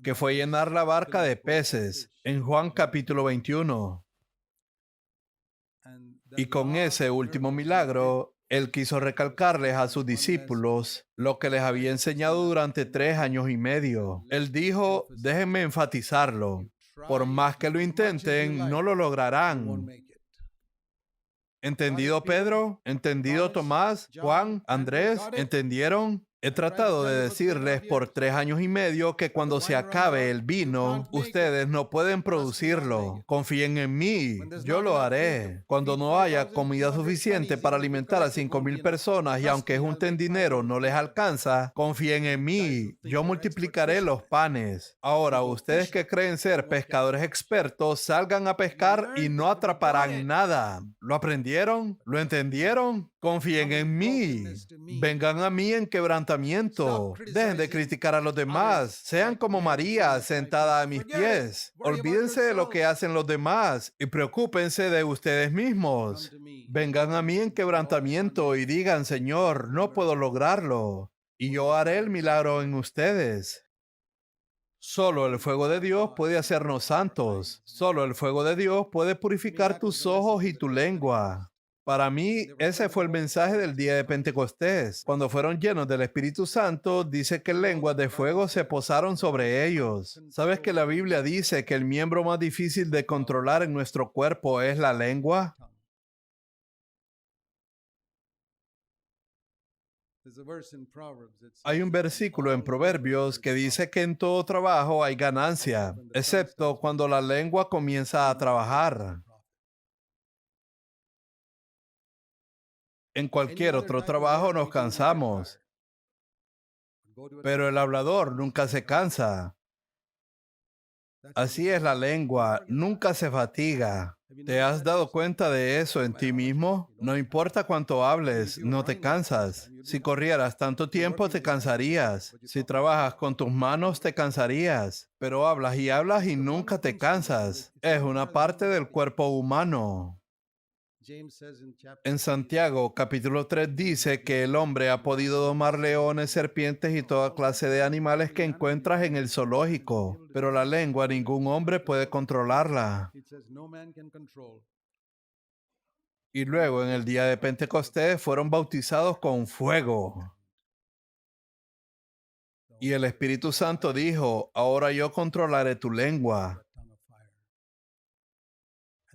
que fue llenar la barca de peces en Juan capítulo 21. Y con ese último milagro, él quiso recalcarles a sus discípulos lo que les había enseñado durante 3 años y medio. Él dijo, déjenme enfatizarlo, por más que lo intenten, no lo lograrán. ¿Entendido, Pedro? ¿Entendido, Tomás? ¿Juan? ¿Andrés? ¿Entendieron? He tratado de decirles por 3 años y medio que cuando se acabe el vino, ustedes no pueden producirlo. Confíen en mí, yo lo haré. Cuando no haya comida suficiente para alimentar a 5,000 personas y aunque junten dinero no les alcanza, confíen en mí, yo multiplicaré los panes. Ahora, ustedes que creen ser pescadores expertos, salgan a pescar y no atraparán nada. ¿Lo aprendieron? ¿Lo entendieron? Confíen en mí. Vengan a mí en quebrantamiento. Dejen de criticar a los demás. Sean como María, sentada a mis pies. Olvídense de lo que hacen los demás y preocúpense de ustedes mismos. Vengan a mí en quebrantamiento y digan, Señor, no puedo lograrlo, y yo haré el milagro en ustedes. Solo el fuego de Dios puede hacernos santos. Solo el fuego de Dios puede purificar tus ojos y tu lengua. Para mí, ese fue el mensaje del día de Pentecostés. Cuando fueron llenos del Espíritu Santo, dice que lenguas de fuego se posaron sobre ellos. ¿Sabes que la Biblia dice que el miembro más difícil de controlar en nuestro cuerpo es la lengua? Hay un versículo en Proverbios que dice que en todo trabajo hay ganancia, excepto cuando la lengua comienza a trabajar. En cualquier otro trabajo nos cansamos, pero el hablador nunca se cansa. Así es la lengua, nunca se fatiga. ¿Te has dado cuenta de eso en ti mismo? No importa cuánto hables, no te cansas. Si corrieras tanto tiempo, te cansarías. Si trabajas con tus manos, te cansarías. Pero hablas y nunca te cansas. Es una parte del cuerpo humano. En Santiago, capítulo 3 dice que el hombre ha podido domar leones, serpientes y toda clase de animales que encuentras en el zoológico, pero la lengua ningún hombre puede controlarla. Y luego en el día de Pentecostés fueron bautizados con fuego. Y el Espíritu Santo dijo, ahora yo controlaré tu lengua.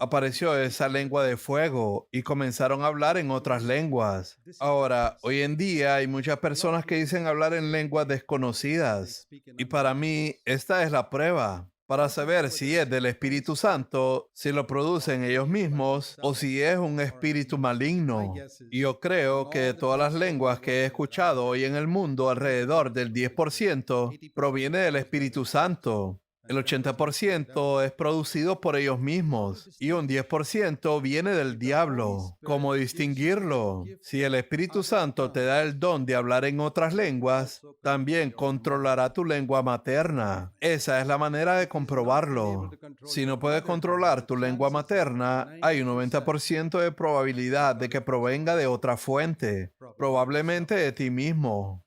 Apareció esa lengua de fuego y comenzaron a hablar en otras lenguas. Ahora, hoy en día hay muchas personas que dicen hablar en lenguas desconocidas. Y para mí, esta es la prueba para saber si es del Espíritu Santo, si lo producen ellos mismos o si es un espíritu maligno. Y yo creo que de todas las lenguas que he escuchado hoy en el mundo, alrededor del 10% proviene del Espíritu Santo. El 80% es producido por ellos mismos y un 10% viene del diablo. ¿Cómo distinguirlo? Si el Espíritu Santo te da el don de hablar en otras lenguas, también controlará tu lengua materna. Esa es la manera de comprobarlo. Si no puedes controlar tu lengua materna, hay un 90% de probabilidad de que provenga de otra fuente, probablemente de ti mismo.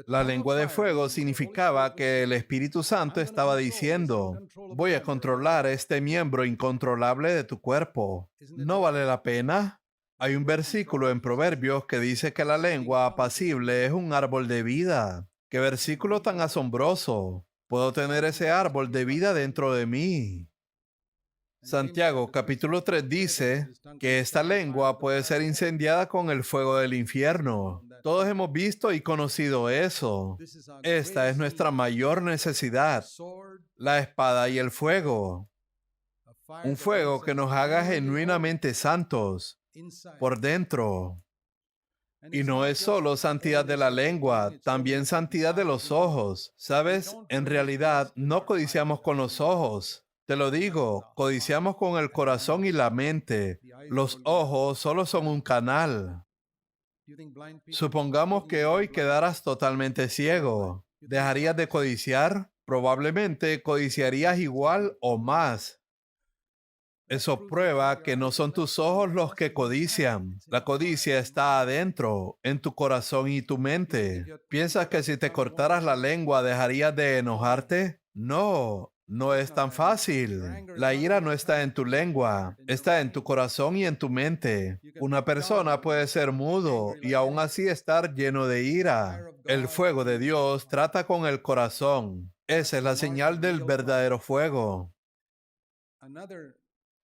La lengua de fuego significaba que el Espíritu Santo estaba diciendo, voy a controlar este miembro incontrolable de tu cuerpo. ¿No vale la pena? Hay un versículo en Proverbios que dice que la lengua apacible es un árbol de vida. ¡Qué versículo tan asombroso! Puedo tener ese árbol de vida dentro de mí. Santiago capítulo 3 dice que esta lengua puede ser incendiada con el fuego del infierno. Todos hemos visto y conocido eso. Esta es nuestra mayor necesidad, la espada y el fuego. Un fuego que nos haga genuinamente santos por dentro. Y no es solo santidad de la lengua, también santidad de los ojos. ¿Sabes? En realidad, no codiciamos con los ojos. Te lo digo, codiciamos con el corazón y la mente. Los ojos solo son un canal. Supongamos que hoy quedaras totalmente ciego. ¿Dejarías de codiciar? Probablemente codiciarías igual o más. Eso prueba que no son tus ojos los que codician. La codicia está adentro, en tu corazón y tu mente. ¿Piensas que si te cortaras la lengua dejarías de enojarte? No, no es tan fácil. La ira no está en tu lengua, está en tu corazón y en tu mente. Una persona puede ser mudo y aún así estar lleno de ira. El fuego de Dios trata con el corazón. Esa es la señal del verdadero fuego.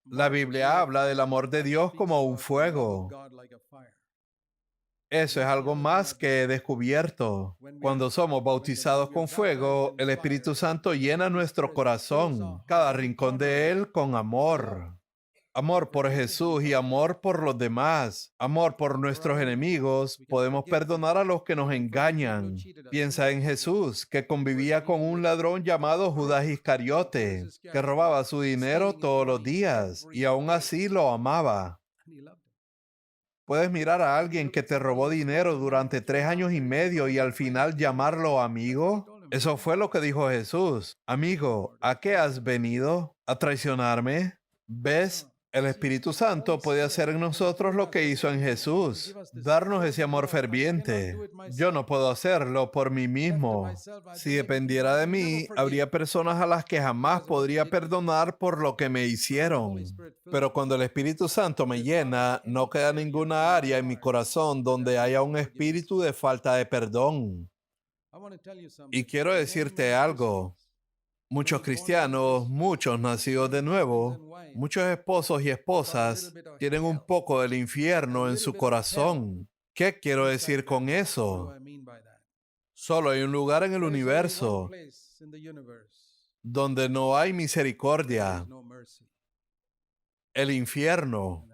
La Biblia habla del amor de Dios como un fuego. Eso es algo más que he descubierto. Cuando somos bautizados con fuego, el Espíritu Santo llena nuestro corazón, cada rincón de él con amor. Amor por Jesús y amor por los demás. Amor por nuestros enemigos. Podemos perdonar a los que nos engañan. Piensa en Jesús, que convivía con un ladrón llamado Judas Iscariote, que robaba su dinero todos los días y aún así lo amaba. Puedes mirar a alguien que te robó dinero durante 3 años y medio y al final llamarlo amigo. Eso fue lo que dijo Jesús. Amigo, ¿a qué has venido? ¿A traicionarme? ¿Ves? El Espíritu Santo puede hacer en nosotros lo que hizo en Jesús, darnos ese amor ferviente. Yo no puedo hacerlo por mí mismo. Si dependiera de mí, habría personas a las que jamás podría perdonar por lo que me hicieron. Pero cuando el Espíritu Santo me llena, no queda ninguna área en mi corazón donde haya un espíritu de falta de perdón. Y quiero decirte algo. Muchos cristianos, muchos nacidos de nuevo, muchos esposos y esposas tienen un poco del infierno en su corazón. ¿Qué quiero decir con eso? Solo hay un lugar en el universo donde no hay misericordia, el infierno.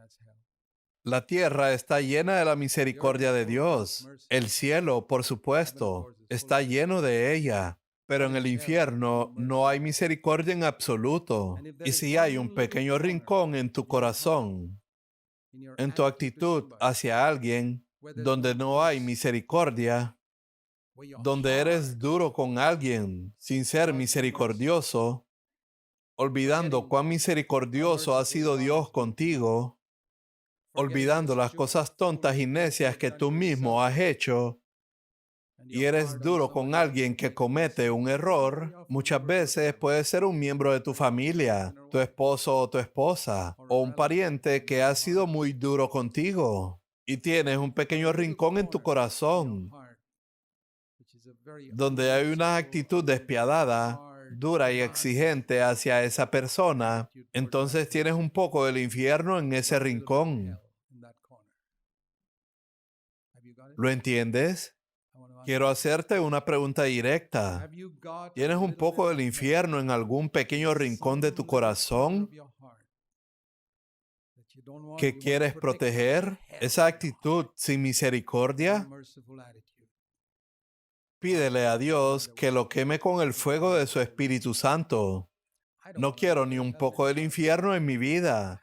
La tierra está llena de la misericordia de Dios. El cielo, por supuesto, está lleno de ella. Pero en el infierno no hay misericordia en absoluto. Y si hay un pequeño rincón en tu corazón, en tu actitud hacia alguien, donde no hay misericordia, donde eres duro con alguien sin ser misericordioso, olvidando cuán misericordioso ha sido Dios contigo, olvidando las cosas tontas y necias que tú mismo has hecho, y eres duro con alguien que comete un error, muchas veces puede ser un miembro de tu familia, tu esposo o tu esposa, o un pariente que ha sido muy duro contigo, y tienes un pequeño rincón en tu corazón, donde hay una actitud despiadada, dura y exigente hacia esa persona, entonces tienes un poco del infierno en ese rincón. ¿Lo entiendes? Quiero hacerte una pregunta directa. ¿Tienes un poco del infierno en algún pequeño rincón de tu corazón que quieres proteger? ¿Esa actitud sin misericordia? Pídele a Dios que lo queme con el fuego de su Espíritu Santo. No quiero ni un poco del infierno en mi vida,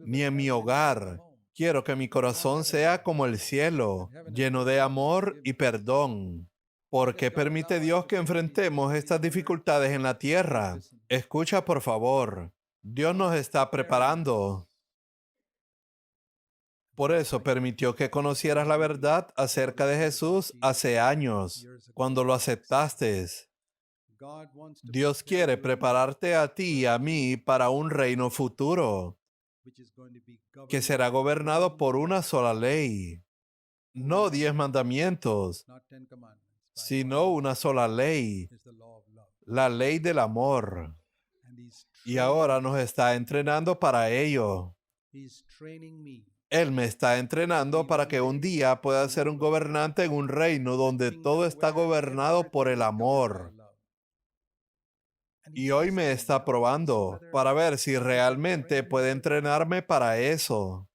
ni en mi hogar. Quiero que mi corazón sea como el cielo, lleno de amor y perdón. ¿Por qué permite Dios que enfrentemos estas dificultades en la tierra? Escucha, por favor. Dios nos está preparando. Por eso permitió que conocieras la verdad acerca de Jesús hace años, cuando lo aceptaste. Dios quiere prepararte a ti y a mí para un reino futuro que será gobernado por una sola ley. No 10 mandamientos, sino una sola ley, la ley del amor. Y ahora nos está entrenando para ello. Él me está entrenando para que un día pueda ser un gobernante en un reino donde todo está gobernado por el amor. Y hoy me está probando para ver si realmente puede entrenarme para eso.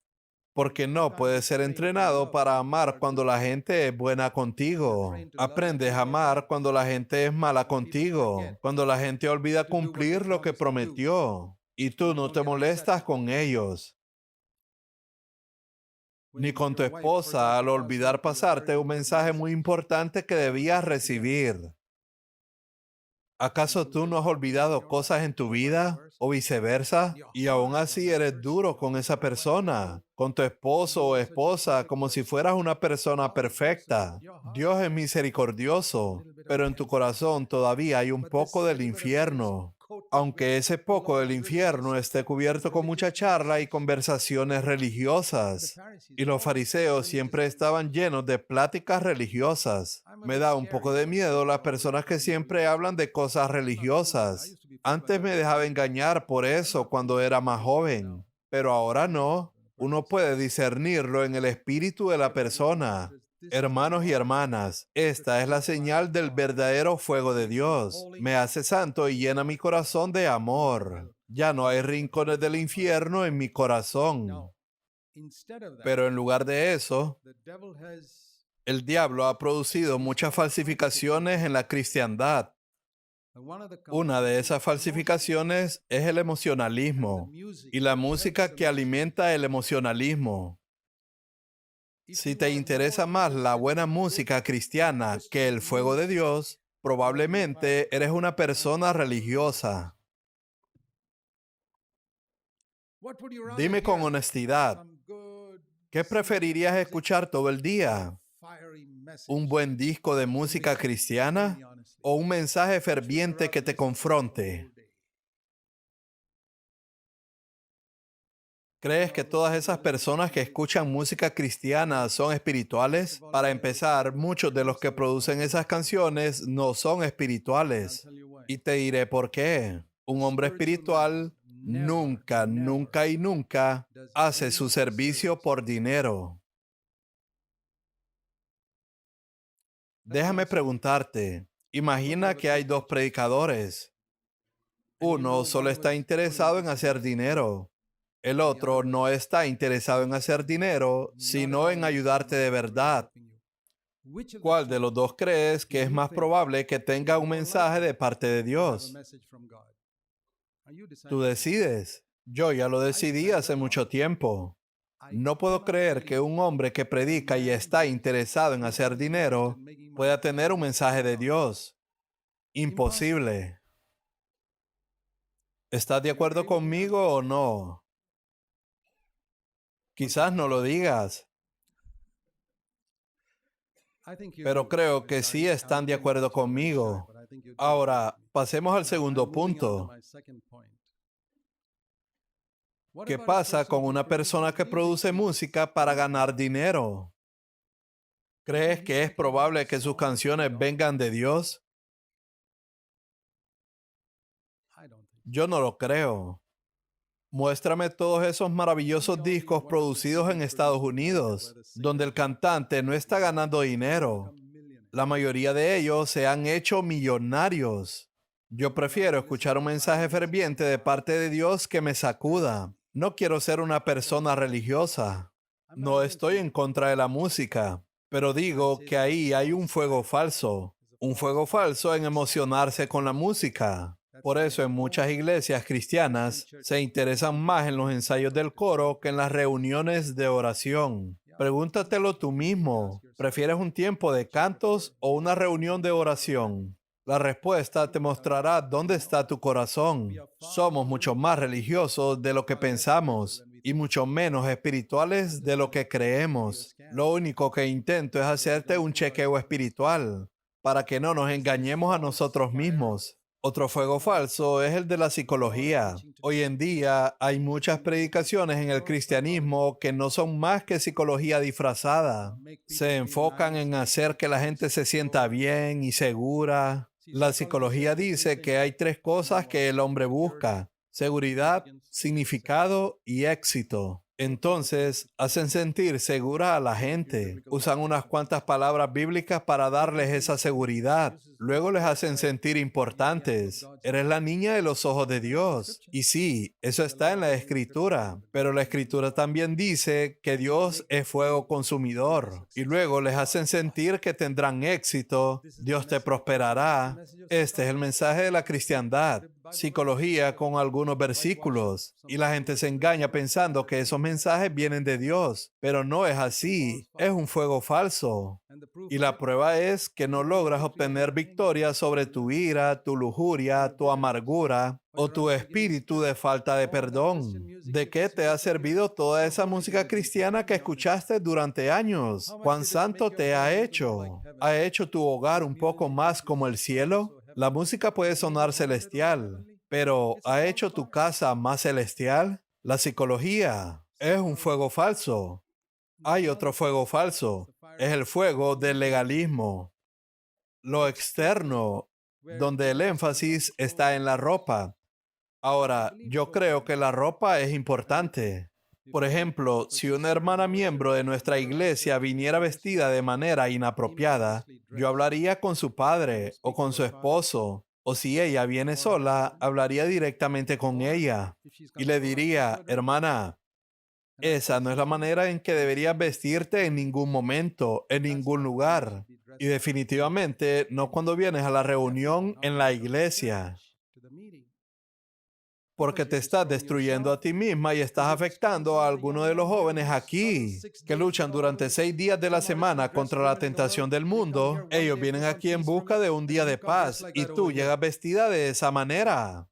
Porque no puedes ser entrenado para amar cuando la gente es buena contigo. Aprendes a amar cuando la gente es mala contigo, cuando la gente olvida cumplir lo que prometió y tú no te molestas con ellos. Ni con tu esposa al olvidar pasarte un mensaje muy importante que debías recibir. ¿Acaso tú no has olvidado cosas en tu vida o viceversa? Y aún así eres duro con esa persona, con tu esposo o esposa, como si fueras una persona perfecta. Dios es misericordioso, pero en tu corazón todavía hay un poco del infierno. Aunque ese poco del infierno esté cubierto con mucha charla y conversaciones religiosas. Y los fariseos siempre estaban llenos de pláticas religiosas. Me da un poco de miedo las personas que siempre hablan de cosas religiosas. Antes me dejaba engañar por eso cuando era más joven, pero ahora no. Uno puede discernirlo en el espíritu de la persona. Hermanos y hermanas, esta es la señal del verdadero fuego de Dios. Me hace santo y llena mi corazón de amor. Ya no hay rincones del infierno en mi corazón. Pero en lugar de eso, el diablo ha producido muchas falsificaciones en la cristiandad. Una de esas falsificaciones es el emocionalismo y la música que alimenta el emocionalismo. Si te interesa más la buena música cristiana que el fuego de Dios, probablemente eres una persona religiosa. Dime con honestidad, ¿qué preferirías escuchar todo el día? ¿Un buen disco de música cristiana o un mensaje ferviente que te confronte? ¿Crees que todas esas personas que escuchan música cristiana son espirituales? Para empezar, muchos de los que producen esas canciones no son espirituales. Y te diré por qué. Un hombre espiritual nunca, nunca y nunca hace su servicio por dinero. Déjame preguntarte, imagina que hay dos predicadores. Uno solo está interesado en hacer dinero. El otro no está interesado en hacer dinero, sino en ayudarte de verdad. ¿Cuál de los dos crees que es más probable que tenga un mensaje de parte de Dios? Tú decides. Yo ya lo decidí hace mucho tiempo. No puedo creer que un hombre que predica y está interesado en hacer dinero pueda tener un mensaje de Dios. Imposible. ¿Estás de acuerdo conmigo o no? Quizás no lo digas, pero creo que sí están de acuerdo conmigo. Ahora, pasemos al segundo punto. ¿Qué pasa con una persona que produce música para ganar dinero? ¿Crees que es probable que sus canciones vengan de Dios? Yo no lo creo. Muéstrame todos esos maravillosos discos producidos en Estados Unidos, donde el cantante no está ganando dinero. La mayoría de ellos se han hecho millonarios. Yo prefiero escuchar un mensaje ferviente de parte de Dios que me sacuda. No quiero ser una persona religiosa. No estoy en contra de la música, pero digo que ahí hay un fuego falso. Un fuego falso en emocionarse con la música. Por eso en muchas iglesias cristianas se interesan más en los ensayos del coro que en las reuniones de oración. Pregúntatelo tú mismo. ¿Prefieres un tiempo de cantos o una reunión de oración? La respuesta te mostrará dónde está tu corazón. Somos mucho más religiosos de lo que pensamos y mucho menos espirituales de lo que creemos. Lo único que intento es hacerte un chequeo espiritual para que no nos engañemos a nosotros mismos. Otro fuego falso es el de la psicología. Hoy en día hay muchas predicaciones en el cristianismo que no son más que psicología disfrazada. Se enfocan en hacer que la gente se sienta bien y segura. La psicología dice que hay tres cosas que el hombre busca: seguridad, significado y éxito. Entonces, hacen sentir segura a la gente. Usan unas cuantas palabras bíblicas para darles esa seguridad. Luego les hacen sentir importantes. Eres la niña de los ojos de Dios. Y sí, eso está en la Escritura. Pero la Escritura también dice que Dios es fuego consumidor. Y luego les hacen sentir que tendrán éxito. Dios te prosperará. Este es el mensaje de la cristiandad. Psicología con algunos versículos. Y la gente se engaña pensando que esos mensajes vienen de Dios. Pero no es así. Es un fuego falso. Y la prueba es que no logras obtener victoria sobre tu ira, tu lujuria, tu amargura o tu espíritu de falta de perdón. ¿De qué te ha servido toda esa música cristiana que escuchaste durante años? ¿Cuán santo te ha hecho? ¿Ha hecho tu hogar un poco más como el cielo? La música puede sonar celestial, pero ¿ha hecho tu casa más celestial? La psicología es un fuego falso. Hay otro fuego falso. Es el fuego del legalismo. Lo externo, donde el énfasis está en la ropa. Ahora, yo creo que la ropa es importante. Por ejemplo, si una hermana miembro de nuestra iglesia viniera vestida de manera inapropiada, yo hablaría con su padre o con su esposo, o si ella viene sola, hablaría directamente con ella y le diría, hermana, esa no es la manera en que deberías vestirte en ningún momento, en ningún lugar. Y definitivamente no cuando vienes a la reunión en la iglesia, porque te estás destruyendo a ti misma y estás afectando a algunos de los jóvenes aquí que luchan durante 6 días de la semana contra la tentación del mundo. Ellos vienen aquí en busca de un día de paz y tú llegas vestida de esa manera.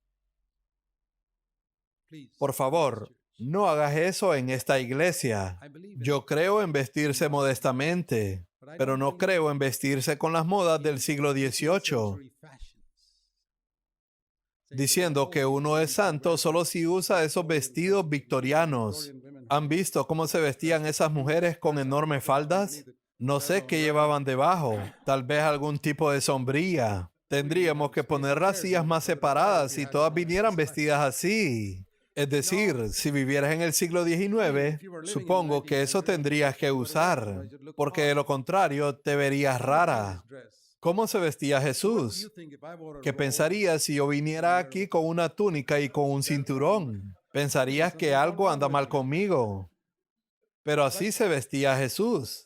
Por favor, no hagas eso en esta iglesia. Yo creo en vestirse modestamente, pero no creo en vestirse con las modas del siglo XVIII, diciendo que uno es santo solo si usa esos vestidos victorianos. ¿Han visto cómo se vestían esas mujeres con enormes faldas? No sé qué llevaban debajo, tal vez algún tipo de sombrilla. Tendríamos que poner las sillas más separadas si todas vinieran vestidas así. Es decir, si vivieras en el siglo XIX, supongo que eso tendrías que usar, porque de lo contrario te verías rara. ¿Cómo se vestía Jesús? ¿Qué pensarías si yo viniera aquí con una túnica y con un cinturón? Pensarías que algo anda mal conmigo. Pero así se vestía Jesús.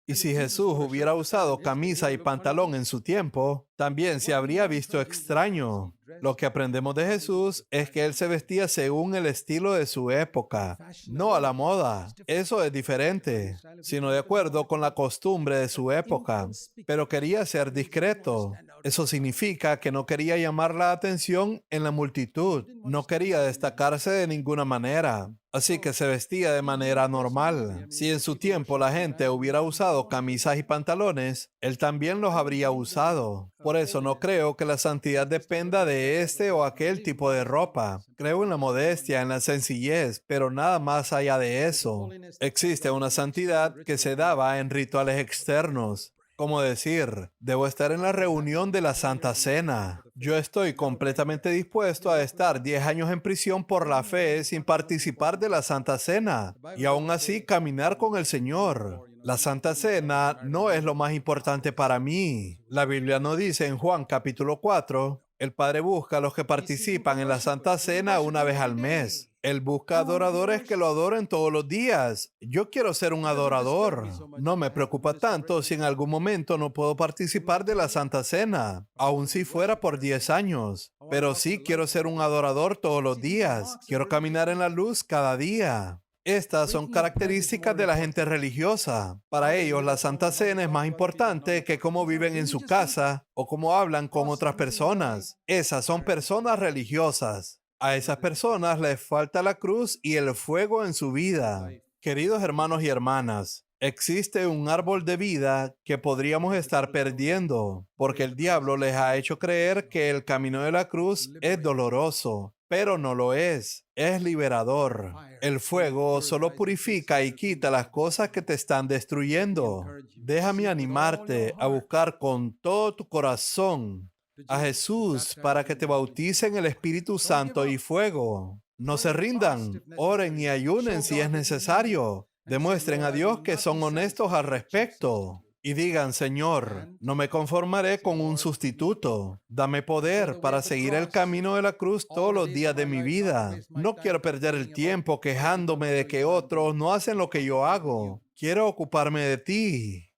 Y si Jesús hubiera usado camisa y pantalón en su tiempo, también se habría visto extraño. Lo que aprendemos de Jesús es que él se vestía según el estilo de su época, no a la moda. Eso es diferente, sino de acuerdo con la costumbre de su época. Pero quería ser discreto. Eso significa que no quería llamar la atención en la multitud. No quería destacarse de ninguna manera. Así que se vestía de manera normal. Si en su tiempo la gente hubiera usado camisas y pantalones, él también los habría usado. Por eso no creo que la santidad dependa de este o aquel tipo de ropa. Creo en la modestia, en la sencillez, pero nada más allá de eso. Existe una santidad que se daba en rituales externos. Como decir, debo estar en la reunión de la Santa Cena. Yo estoy completamente dispuesto a estar 10 años en prisión por la fe sin participar de la Santa Cena y aún así caminar con el Señor. La Santa Cena no es lo más importante para mí. La Biblia no dice en Juan capítulo 4, el Padre busca a los que participan en la Santa Cena una vez al mes. Él busca adoradores que lo adoren todos los días. Yo quiero ser un adorador. No me preocupa tanto si en algún momento no puedo participar de la Santa Cena, aun si fuera por 10 años. Pero sí quiero ser un adorador todos los días. Quiero caminar en la luz cada día. Estas son características de la gente religiosa. Para ellos, la Santa Cena es más importante que cómo viven en su casa o cómo hablan con otras personas. Esas son personas religiosas. A esas personas les falta la cruz y el fuego en su vida. Queridos hermanos y hermanas, existe un árbol de vida que podríamos estar perdiendo, porque el diablo les ha hecho creer que el camino de la cruz es doloroso, pero no lo es. Es liberador. El fuego solo purifica y quita las cosas que te están destruyendo. Déjame animarte a buscar con todo tu corazón a Jesús para que te bautice en el Espíritu Santo y fuego. No se rindan, oren y ayunen si es necesario. Demuestren a Dios que son honestos al respecto. Y digan, Señor, no me conformaré con un sustituto. Dame poder para seguir el camino de la cruz todos los días de mi vida. No quiero perder el tiempo quejándome de que otros no hacen lo que yo hago. Quiero ocuparme de ti.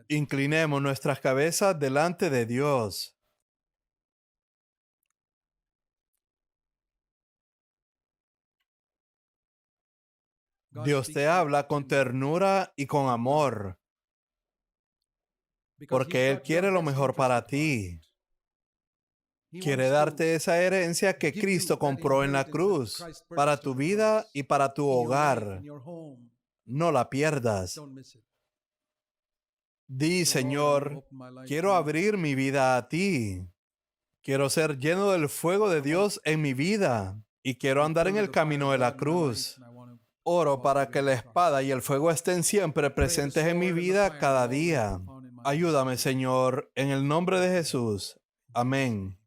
Inclinemos nuestras cabezas delante de Dios. Dios te habla con ternura y con amor, porque Él quiere lo mejor para ti. Quiere darte esa herencia que Cristo compró en la cruz, para tu vida y para tu hogar. No la pierdas. Di, Señor, quiero abrir mi vida a ti. Quiero ser lleno del fuego de Dios en mi vida y quiero andar en el camino de la cruz. Oro para que la espada y el fuego estén siempre presentes en mi vida cada día. Ayúdame, Señor, en el nombre de Jesús. Amén.